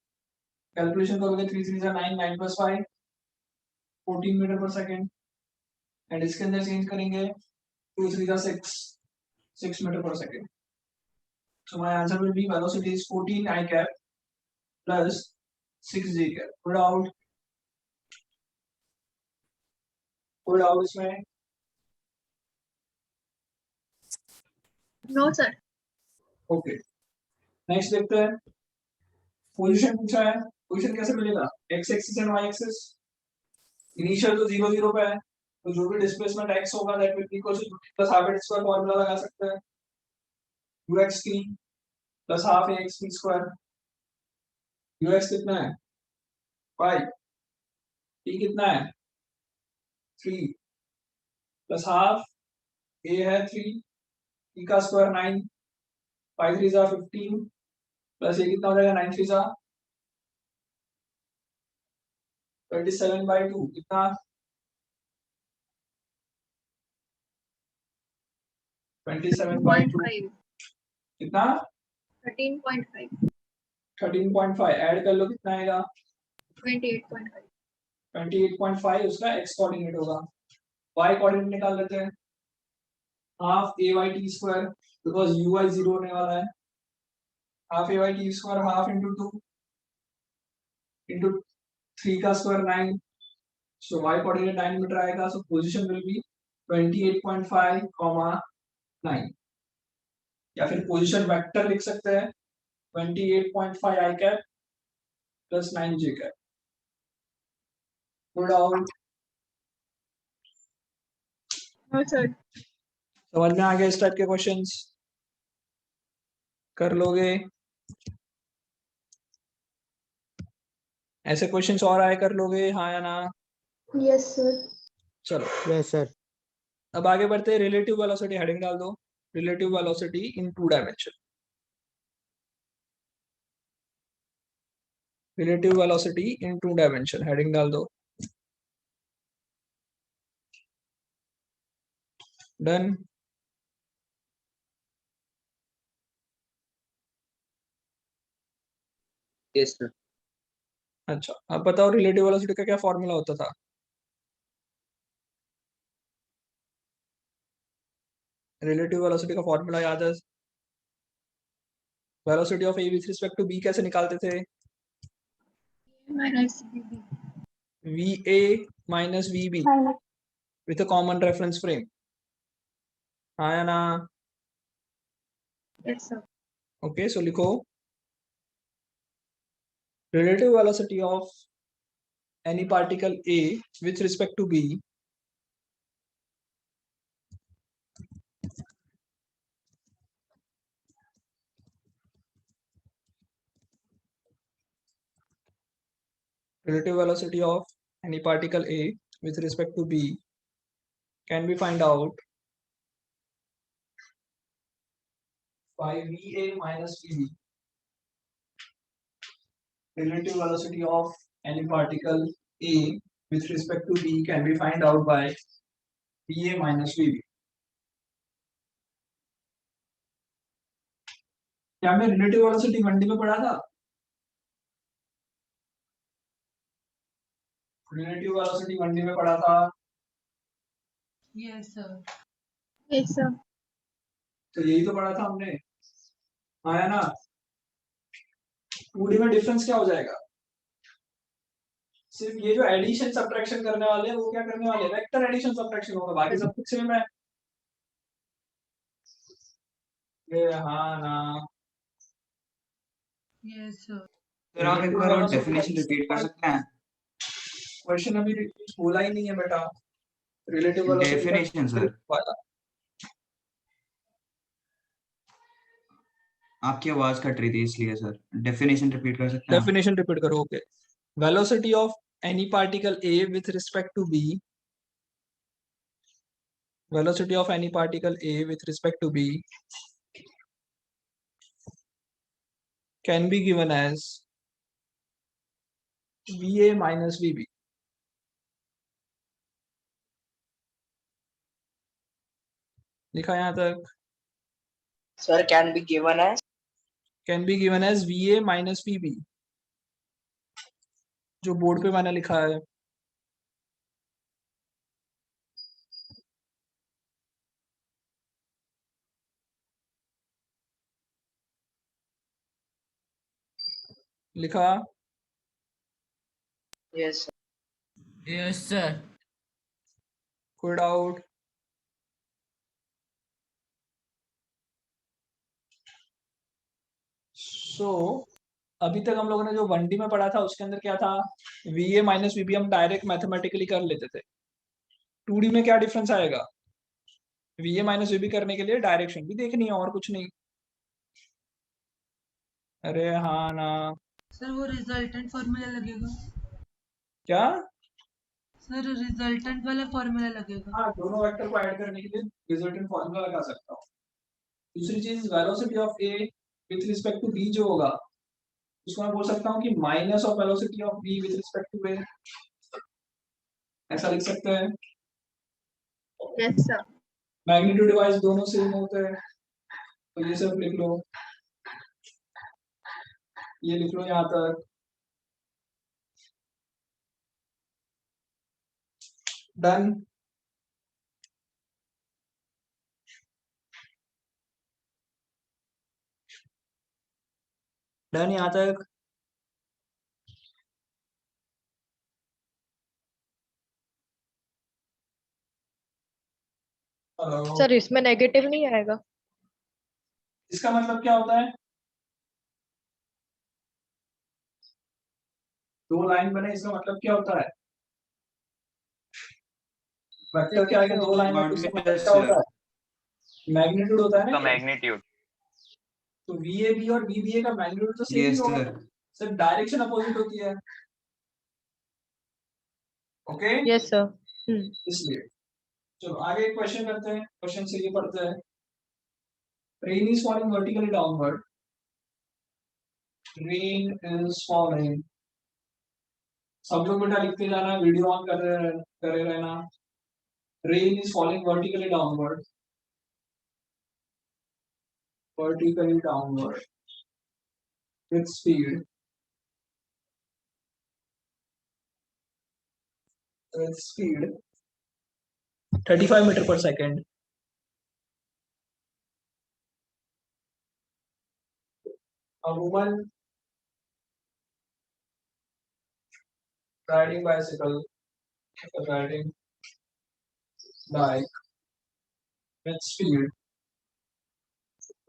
कैलकुलेशन करोगे 3 3 9, 9 + 5 14 मीटर पर सेकंड। एंड इसके अंदर चेंज करेंगे 2 3 6 6 मीटर पर second. So my answer will be velocity is 14 I cap plus 6 J cap। कोई डाउट? कोई डाउट इसमें? No sir. ओके, नेक्स्ट देखते हैं। पोजीशन पूछा है, पोजीशन कैसे मिलेगा? X axis and Y axis. Initial तो 0 0 पे है, तो जो भी डिस्प्लेसमेंट x होगा that will be equal to plus half x square formula लगा सकते हैं, 2xt plus half ax t square. ux कितना है? 5, t कितना है? 3 प्लस हाफ a है 3, t का स्क्वायर 9, 5 3 जा 15 प्लस ये कितना हो जाएगा? 9 3 जा 27/2 कितना? 27/2 13.5 कितना? 13.5 13.5 ऐड कर लो कितना आएगा? 28.5 28.5 उसका x कोऑर्डिनेट होगा। y कोऑर्डिनेट निकाल लेते हैं, half ay t square because uy 0 होने वाला है, half ay t square half into 2 into 3 का स्क्वायर 9, सो y कोऑर्डिनेट 9 मीटर आएगा, सो पोजीशन विल बी 28.5, 9, या फिर पोजीशन वेक्टर लिख सकते हैं 28.5 i cap plus 9 j cap. Good out, no sir. समझ में आ गया इस टाइप के क्वेश्चंस? कर लोगे? ऐसे क्वेश्चंस और आए कर लोगे, हाँ या ना? Yes, sir. चलो यस सर। अब आगे बढ़ते हैं। रिलेटिव वेलोसिटी हेडिंग डाल दो, रिलेटिव वेलोसिटी इन 2 डायमेंशन। रिलेटिव वेलोसिटी इन 2 डायमेंशन हेडिंग डाल दो। डन। Yes sir. अच्छा, अब बताओ रिलेटिव वेलोसिटी का क्या फॉर्मूला होता था? रिलेटिव वेलोसिटी का फॉर्मूला याद है? Velocity of a with respect to b कैसे निकालते थे? माइनस बीबी। va minus vb with a common reference frame, हाँ या ना? Yes sir. ओके, सो लिखो relative velocity of any particle a with respect to b relative velocity of any particle a with respect to b can be find out by va minus vb. Relative velocity of any particle a with respect to b can be find out by va minus vb. क्या हमने relative velocity 1D में पढ़ा था? Relative velocity 1D में पढ़ा था, yes sir. Yes sir. तो यही तो पढ़ा था हमने, आया ना? 2D में डिफरेंस क्या हो जाएगा? सिर्फ ये जो एडिशन सब्ट्रैक्शन करने वाले हैं वो क्या करने वाले हैं? वेक्टर एडिशन सब्ट्रैक्शन होगा, बाकी सब कुछ सेम है। ये हाँ ना? Yes sir. सर आप एक बार और डेफिनेशन रिपीट कर सकते हैं? क्वेश्चन अभी बोला ही नहीं है बेटा। रिलेटिव वेलोसिटी डेफिनेशन सर, आपकी आवाज कट रही थी इसलिए सर डेफिनेशन रिपीट कर सकते हैं? डेफिनेशन रिपीट करो। Okay, velocity of any particle a with respect to b, velocity of any particle a with respect to b can be given as va minus vb. लिखा यहाँ तक? Sir, can be given as can be given as va minus vb, जो board पे मैंने लिखा है। लिखा? yes. Yes sir. कोई डाउट? सो अभी तक हम लोगों ने जो 1D में पढ़ा था उसके अंदर क्या था, VA माइनस VB हम डायरेक्ट मैथमेटिकली कर लेते थे। 2D में क्या डिफरेंस आएगा, VA माइनस VB करने के लिए डायरेक्शन भी देखनी है और कुछ नहीं। अरे हाँ ना, सर वो रिजल्टेंट फॉर्मूला लगेगा। क्या? सर रिजल्टेंट वाला फॉर्मूला लगेगा। हाँ, दोनों वेक्टर को ऐड करने के लिए रिजल्टेंट फॉर्मूला लगा सकता हूँ। दूसरी चीज velocity of a with respect to b जो होगा उसको मैं बोल सकता हूँ कि minus of velocity of b with respect to a, ऐसा लिख सकते हैं। Yes, sir. मैग्नीट्यूड डिवाइस दोनों सेम होते हैं, तो ये सब लिख लो, ये लिख लो यहाँ तक। डन। डन यहाँ तक। हेलो, सर इसमें नेगेटिव नहीं आएगा? इसका मतलब क्या होता है, दो लाइन बने इसका मतलब क्या होता है, वेक्टर के आगे दो लाइन है तो इसका मतलब क्या होता है, मैग्नीट्यूड होता है ना उसका ये। मैग्नीट्यूड। तो VAB और BBA का मैग्नीट्यूड तो सेम ही यस होगा, सर। सिर्फ डायरेक्शन अपोजिट होती है। Okay, yes sir. इसलिए चलो आगे एक क्वेश्चन करते हैं। क्वेश्चन से ये पढ़ते हैं, rain is falling vertically downward, rain is falling, सब लोग बेटा लिखते जाना, वीडियो ऑन करे रहना। Rain is falling vertically downward, vertically downward with speed, 35 meter per second. A woman riding bicycle, riding bike with speed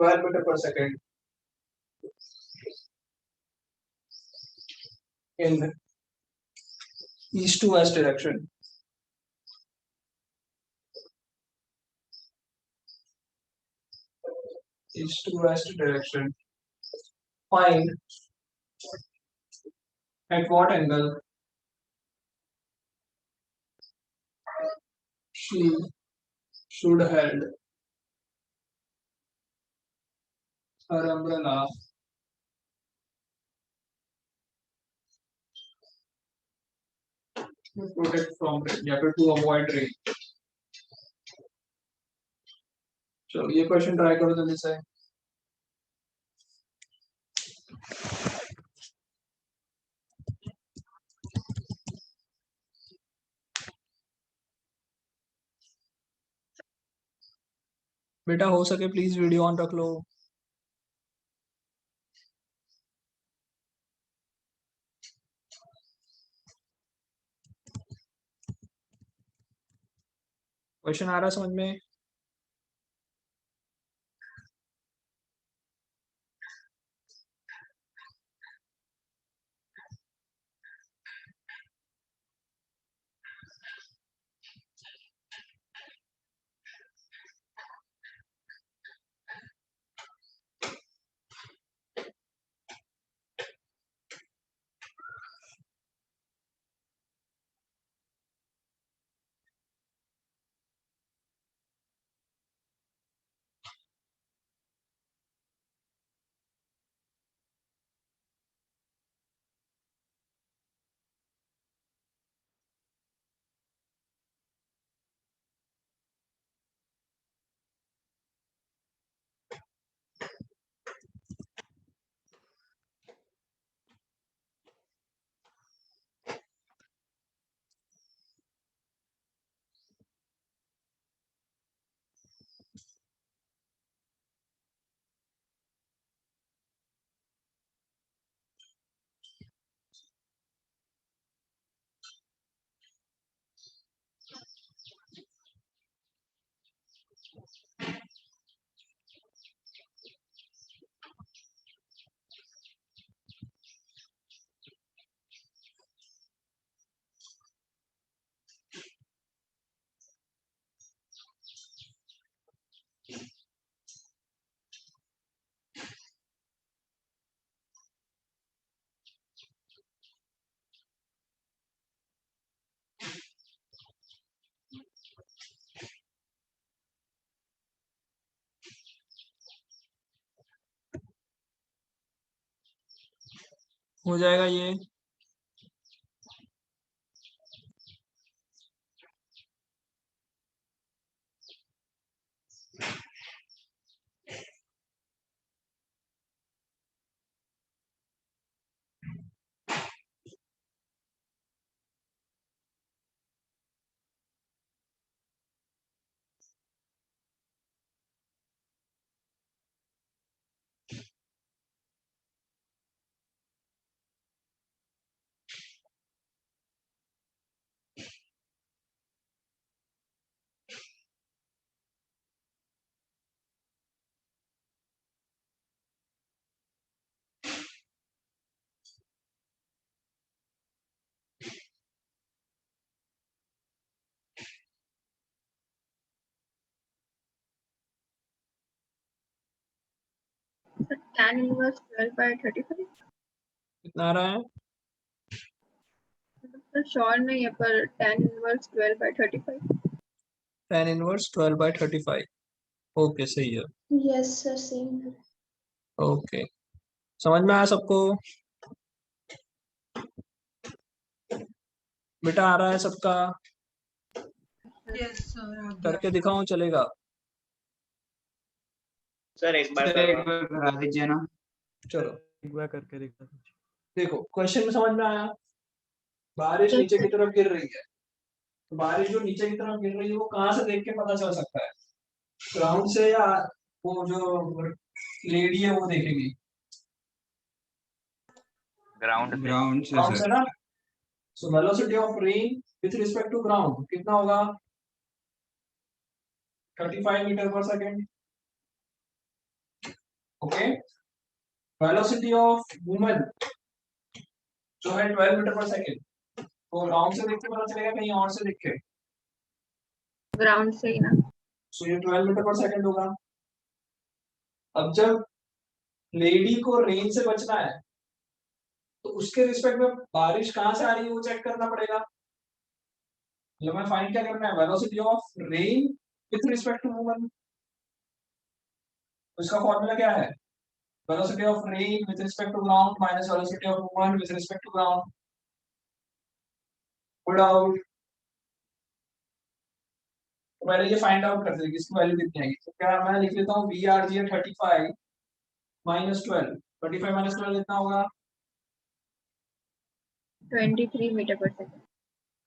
12 meter per second in east to west direction. East to west direction. Find at what angle she should hold her umbrella to protect from rain या फिर to avoid rain. चलो ये question try करो जल्दी से। बेटा हो सके प्लीज वीडियो ऑन रख लो। क्वेश्चन आ रहा समझ में? हो जाएगा ये। सर tan inverse 12/35 कितना आ रहा है? सर श्योर नहीं है पर tan inverse 12/35 tan inverse 12/35। Okay सही है। Yes, sir, same. ओके समझ में आया सबको? बेटा आ रहा है सबका? यस सर आ गया। करके दिखाऊं चलेगा? सर एक बार सर करो एक बार करा दीजिए ना। चलो एक बार करके दिखा दीजिए। देखो क्वेश्चन में समझ में आया? बारिश Yes, नीचे sir. की तरफ गिर रही है, तो बारिश जो नीचे की तरफ गिर रही है वो कहाँ से देख के पता चल सकता है? ग्राउंड से या वो जो लेडी है वो देखेगी? ग्राउंड से। ग्राउंड से ग्राउंड से सर। ना। So velocity of rain with respect to ground कितना होगा? 35 मीटर पर second. Okay velocity of woman जो है 12 मीटर पर सेकेंड, तो ग्राउंड से देख के पता चलेगा कहीं और से देख के? ग्राउंड से ही ना। सो ये 12 मीटर पर सेकेंड होगा। अब जब लेडी को रेन से बचना है तो उसके रिस्पेक्ट में बारिश कहाँ से आ रही है वो चेक करना पड़ेगा। तो हमें फाइंड क्या करना है? Velocity of rain with respect to woman. तो इसका फॉर्मूला क्या है? Velocity of rain with respect to ground minus velocity of woman with respect to ground. Put out. तो पहले ये फाइंड आउट करते हैं कि इसकी वैल्यू कितनी आएगी। तो क्या मैं लिख लेता हूँ VRG 35 माइनस 12। 35 माइनस 12 कितना होगा? 23 मीटर पर सेकेंड।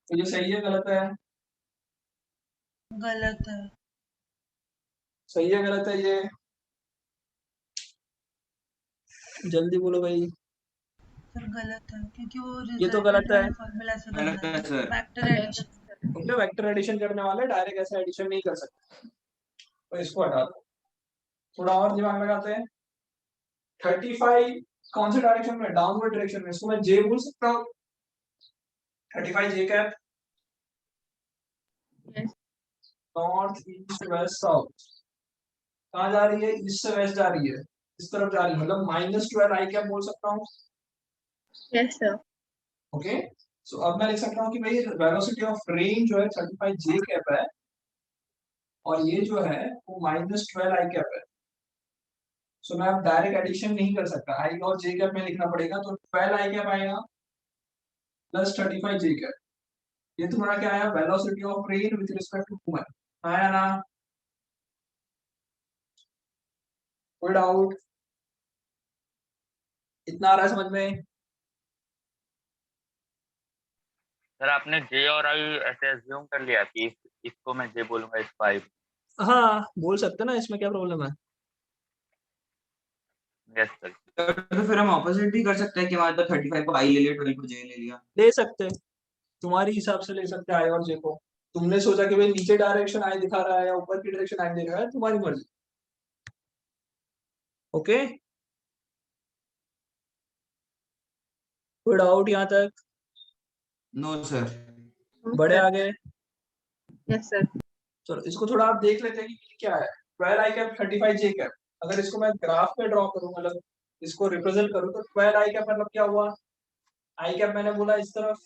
तो ये सही है गलत है? गलत है। सही है गलत है ये? जल्दी बोलो भाई। सर गलत है क्योंकि वो ये तो गलत है। फॉर्मूला से गलत है सर। Vector addition. तुमने वेक्टर एडिशन करने वाले डायरेक्ट ऐसे एडिशन नहीं कर सकते, तो इसको हटा दो। थोड़ा और दिमाग लगाते हैं। 35 कौन से डायरेक्शन में? डाउनवर्ड डायरेक्शन में। इसको मैं जे बोल सकता हूँ? 35 j cap. Yes. North east west south कहाँ जा रही है? ईस्ट से वेस्ट जा रही है, इस तरफ जा रही है, मतलब -12 आई कैप बोल सकता हूँ। Yes, sir. ओके सो अब मैं लिख सकता हूँ कि भाई वेलोसिटी ऑफ रेन जो है 35 जे कैप है और ये जो है वो -12 आई कैप है। सो मैं अब डायरेक्ट एडिशन नहीं कर सकता, आई और जे कैप में लिखना पड़ेगा। तो 12 आई कैप आएगा प्लस 35 जे कैप। ये तुम्हारा क्या आया? Velocity of rain with respect to woman आया ना? कोई डाउट? इतना आ रहा है समझ में? सर आपने जे और आई ऐसे अज्यूम कर लिया कि इसको मैं जे बोलूंगा, इसको आई। हाँ बोल सकते ना, इसमें क्या प्रॉब्लम है? Yes sir. तो फिर हम ऑपोजिट भी कर सकते हैं कि हमारे पास 35 को आई ले लिया, 12 को जे ले लिया। ले सकते, तुम्हारी हिसाब से ले सकते आई और जे को। तुमने सोचा कि भाई नीचे डायरेक्शन आई दिखा रहा है या ऊपर की डायरेक्शन आई दिखा रहा है, तुम्हारी मर्जी। ओके कोई डाउट यहाँ तक? No sir. बड़े आगे? Yes, sir. चलो इसको थोड़ा आप देख लेते हैं कि ये क्या है। 12 आई कैप 35 जे कैप, अगर इसको मैं ग्राफ पे ड्रॉ करूं, मतलब इसको रिप्रेजेंट करूं, तो 12 आई कैप मतलब क्या हुआ? आई कैप मैंने बोला इस तरफ,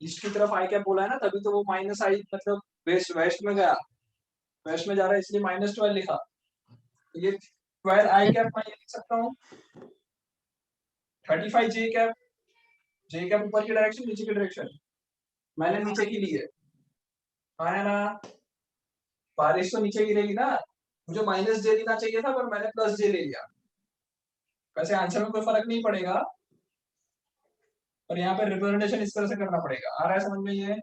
ईस्ट की तरफ आई कैप बोला है ना, तभी तो वो माइनस आई मतलब वेस्ट वेस्ट में गया, वेस्ट में जा रहा है इसलिए -12 लिखा। तो ये 12 आई कैप मैं ये लिख सकता हूँ 35 जे कैप ऊपर की डायरेक्शन, नीचे की डायरेक्शन, मैंने नीचे की ली है, आया ना, बारिश तो नीचे गिरेगी ना, मुझे माइनस जे लेना चाहिए था पर मैंने प्लस जे ले लिया। वैसे आंसर में कोई फर्क नहीं पड़ेगा, पर यहाँ पे रिप्रेजेंटेशन इस तरह से करना पड़ेगा। आ रहा है समझ में ये?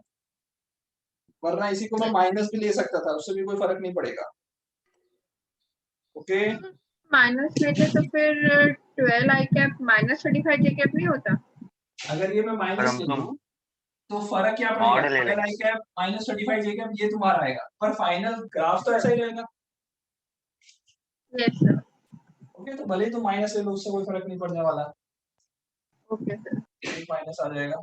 वरना इसी को मैं माइनस भी ले सकता था, उससे भी कोई फर्क नहीं पड़ेगा। ओके, माइनस लेते तो फिर 12 i cap minus 35 j cap नहीं होता? अगर ये मैं और माइनस हम ले तो लूं तो फर्क क्या मॉड पड़ेगा, ले 12 लेंगे। आई कैप माइनस 35 जे कैप ये तुम्हारा आएगा, पर फाइनल ग्राफ तो ऐसा ही रहेगा। Yes sir. ओके, तो भले ही तुम माइनस ले लो, उससे कोई फर्क नहीं पड़ने वाला, ओके सर। एक माइनस आ जाएगा।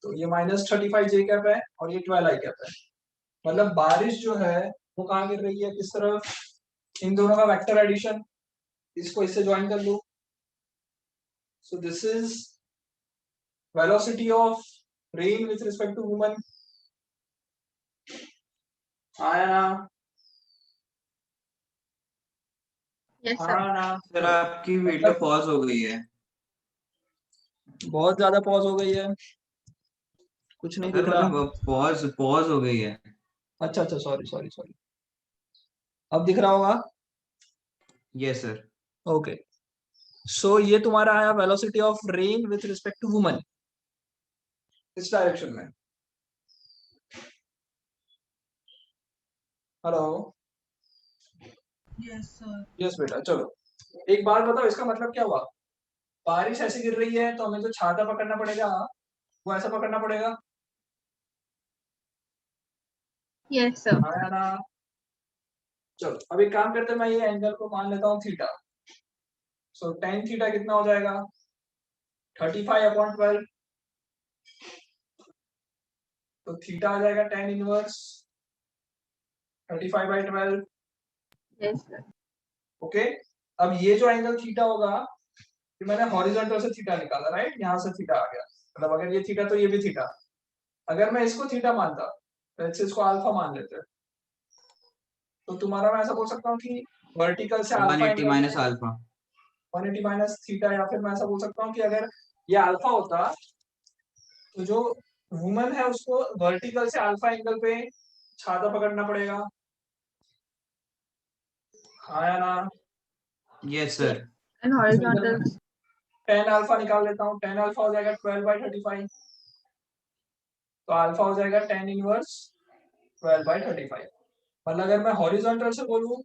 तो ये माइनस 35 जे कैप है और ये 12 आई कैप है। मतलब बारिश जो है वो कहाँ गिर रही है, किस तरफ, इन दोनों का वेक्टर एडिशन, इसको इससे ज्वाइन कर लो। So this is velocity of rain with respect to woman. आया ना? Yes sir. आया ना? सर आपकी वीडियो पॉज हो गई है। बहुत ज्यादा पॉज हो गई है, कुछ नहीं सर दिख रहा। मतलब पॉज हो गई है। अच्छा अच्छा, सॉरी। अब दिख रहा होगा? Yes sir. ओके, सो ये तुम्हारा आया velocity of rain with respect to woman इस डायरेक्शन में। हेलो? Yes sir. यस बेटा, चलो एक बात बताओ, इसका मतलब क्या हुआ? बारिश ऐसे गिर रही है तो हमें जो छाता पकड़ना पड़ेगा वो ऐसा पकड़ना पड़ेगा। Yes sir. आया ना? चलो अब एक काम करते हैं, मैं ये एंगल को मान लेता हूँ थीटा। सो tan थीटा कितना हो जाएगा, 35/12। तो थीटा आ जाएगा tan inverse 35/12। Yes sir. Okay, अब ये जो एंगल थीटा होगा, ये मैंने हॉरिजॉन्टल से थीटा निकाला, राइट, यहाँ से थीटा आ गया। मतलब अगर ये थीटा तो ये भी थीटा। अगर मैं इसको थीटा मानता, तो इसको अल्फा मान लेते, तो तुम्हारा मैं ऐसा बोल सकता हूँ कि वर्टिकल से alpha 180 angle minus alpha. 180 minus theta, या फिर मैं ऐसा बोल सकता हूँ कि अगर ये अल्फा होता तो जो वुमन है उसको वर्टिकल से अल्फा एंगल पे छाता पकड़ना पड़ेगा। आया ना? Yes sir. And horizontal tan alpha निकाल लेता हूँ, tan अल्फा हो जाएगा 12/35। तो अल्फा हो जाएगा tan इनवर्स 12/35। मतलब अगर मैं हॉरिजॉन्टल से बोलूं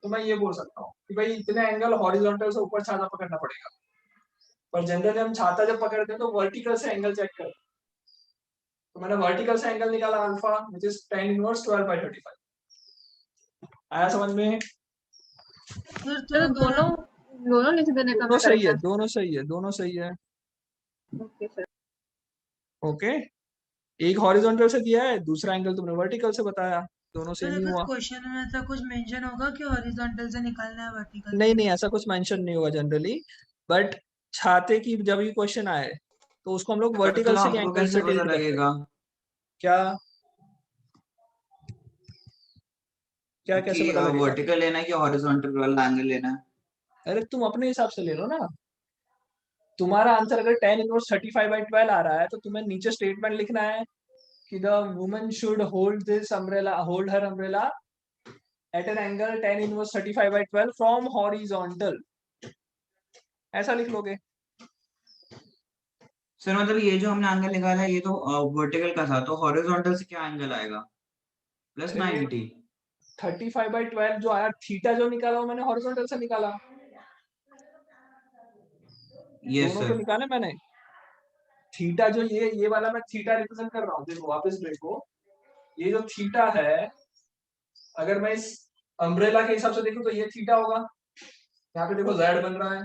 तो मैं ये बोल सकता हूँ कि भाई इतने एंगल हॉरिजॉन्टल से ऊपर छाता पकड़ना पड़ेगा। पर जनरली हम छाता जब पकड़ते हैं तो वर्टिकल से एंगल चेक करते हैं। तो मैंने वर्टिकल से एंगल निकाला alpha, which is tan inverse 12/35। आया समझ में? सर तो तो अगर दोनों लिख देने का दोनों मैं सही है, करेक्ट दोनों सही है। Okay sir. ओके, एक हॉरिजॉन्टल से दिया है, दूसरा एंगल तुमने वर्टिकल से बताया, दोनों सर सेम ही अगर हुआ। क्वेश्चन में ऐसा कुछ मेंशन होगा कि हॉरिजॉन्टल से निकालना है वर्टिकल नहीं से? नहीं, ऐसा कुछ मेंशन नहीं होगा जनरली, बट छाते की जब ये क्वेश्चन आए तो उसको हम लोग सर वर्टिकल तो से ही आपको एंगल कैसे से पता टिल्ट करते हैं। लगेगा क्या क्या कैसे कि पता लगेगा? वर्टिकल लेना है कि हॉरिजॉन्टल वाला एंगल लेना है? अरे तुम अपने हिसाब से ले लो ना। तुम्हारा आंसर अगर tan इनवर्स 35/12 आ रहा है तो तुम्हें नीचे स्टेटमेंट लिखना है कि the woman should hold her umbrella at an angle tan inverse 35/12 from horizontal, ऐसा लिख लोगे। सर मतलब ये जो हमने एंगल निकाला है ये तो वर्टिकल का था, तो हॉरिजॉन्टल से क्या एंगल आएगा? प्लस 90। 35/12 जो आया, थीटा जो निकाला वो मैंने हॉरिजॉन्टल से निकाला। यस दोनों तो सर। निकाले मैंने। थीटा जो ये वाला मैं थीटा रिप्रेजेंट कर रहा हूँ, देखो वापस देखो, ये जो थीटा है अगर मैं इस अम्ब्रेला के हिसाब से देखूं तो ये थीटा होगा। यहाँ पे देखो z बन रहा है,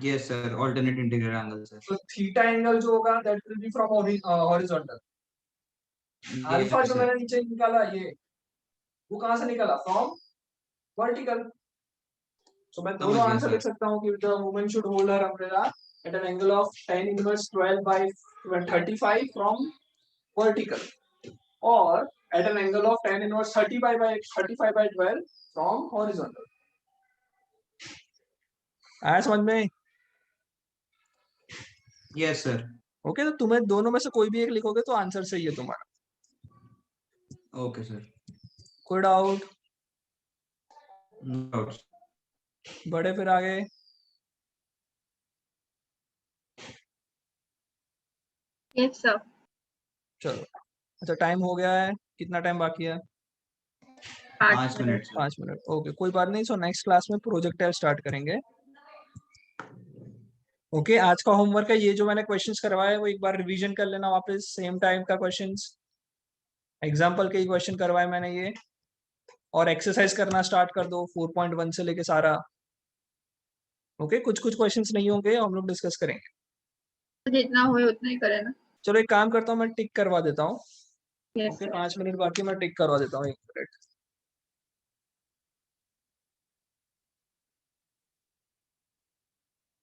yes sir, alternate integral angle sir. तो थीटा एंगल जो होगा that will B from horizontal. Alpha yes जो सर। मैंने नीचे निकाला ये, वो कहाँ से निकाला, फ्रॉम वर्टिकल। सो मैं दोनों समझ गया आंसर लिख सर। सकता हूँ कि the woman should hold her umbrella at an angle of tan inverse 12/35 from vertical, और at an angle of tan inverse 35/12 from horizontal। आया समझ में? Yes sir. ओके, तो तुम्हें दोनों में से कोई भी एक लिखोगे तो आंसर सही है तुम्हारा। Okay sir. कोई डाउट? No doubt. बढ़े फिर आगे। Yes, sir. चलो, अच्छा टाइम हो गया है, कितना टाइम बाकी है? 5 5 minutes. Minute sir. 5 minute. Okay, कोई बात नहीं। सो नेक्स्ट क्लास में प्रोजेक्ट स्टार्ट करेंगे। ओके, आज का होमवर्क है ये जो मैंने क्वेश्चंस करवाए वो एक बार रिवीजन कर लेना वापस, सेम टाइप का क्वेश्चंस, एग्जाम्पल के ही क्वेश्चन करवाए मैंने ये, और एक्सरसाइज करना स्टार्ट कर दो 4.1 से लेके सारा। ओके, कुछ कुछ क्वेश्चंस नहीं होंगे, हम लोग डिस्कस करेंगे। जितना हुए उतना ही करें ना। चलो एक काम करता हूँ, मैं टिक करवा देता हूँ। Yes, okay, sir. 5 मिनट बाकी, मैं टिक करवा देता हूँ 1 मिनट।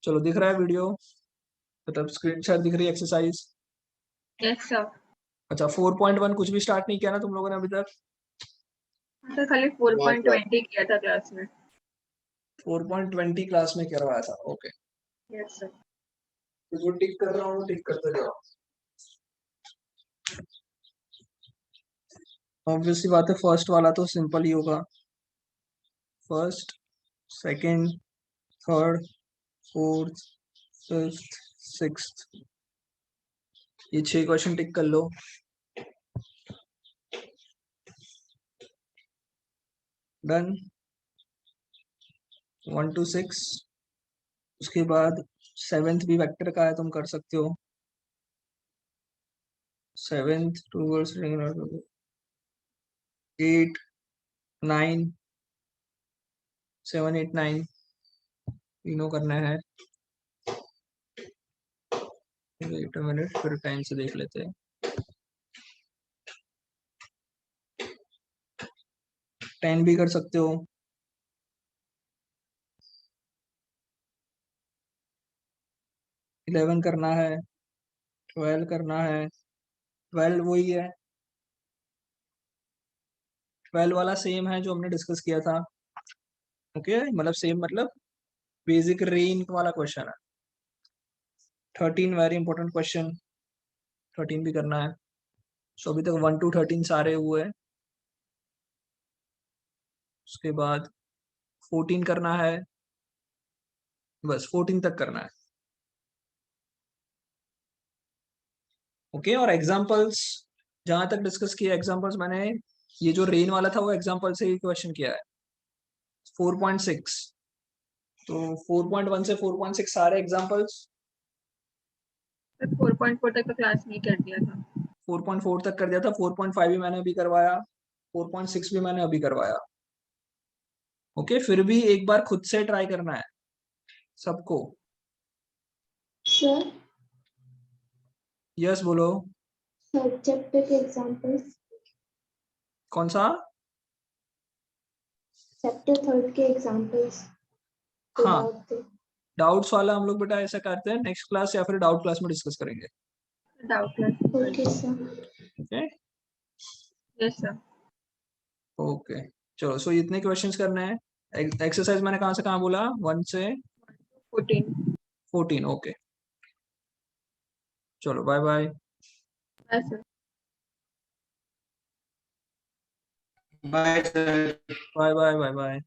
चलो, दिख रहा है वीडियो, मतलब स्क्रीन शॉट दिख रही है, एक्सरसाइज। Yes, sir. अच्छा, 4.1 कुछ भी स्टार्ट नहीं किया ना तुम लोगों ने अभी तक? तो खाली 4.20 किया था क्लास में। 4.20 क्लास में करवाया था। Okay, Yes, sir. तो जो टिक कर रहा हूँ टिक करते जाओ। ऑब्वियसली बात है, फर्स्ट वाला तो सिंपल ही होगा। First, second, third, fourth, fifth, sixth, ये 6 क्वेश्चन टिक कर लो। डन। 1 to 6। उसके बाद 7th भी वेक्टर का है, तुम कर सकते हो। 7th टूवर्ड्स 8, 9, 7, 8, 9 तीनों करना है। वेट अ मिनट, फिर टाइम से देख लेते हैं। 10 भी कर सकते हो। 11 करना है, 12 करना है। 12 वही है, 12 वाला सेम है जो हमने डिस्कस किया था। ओके, मतलब सेम मतलब बेसिक रेन वाला क्वेश्चन है। 13 वेरी इंपॉर्टेंट क्वेश्चन, 13 भी करना है। सो अभी तक 1 to 13 सारे हुए। उसके बाद 14 करना है, बस 14 तक करना है। ओके, और एग्जांपल्स जहां तक डिस्कस किया, एग्जांपल्स मैंने ये जो रेन वाला था वो एग्जांपल से ही क्वेश्चन किया है। 4.6, तो 4.1 से 4.6 सारे एग्जांपल्स। 4.4 तक तो क्लास में कर दिया था। 4.4 तक कर दिया था, 4.5 भी मैंने अभी करवाया, 4.6 भी मैंने अभी करवाया। ओके, फिर भी एक बार खुद से ट्राई करना है सबको। Sir, यस बोलो। subject के examples, कौन सा? chapter 3 के examples हाँ, without the डाउट्स वाला हम लोग बेटा ऐसा करते हैं, नेक्स्ट क्लास या फिर डाउट क्लास में डिस्कस करेंगे। Doubt class. okay sir. Okay yes sir. Okay, चलो। सो इतने क्वेश्चंस करने हैं। एक्सरसाइज मैंने कहाँ से कहाँ बोला? 1 से 14। 14। ओके, चलो bye bye. Bye sir. Bye sir. Bye bye bye bye.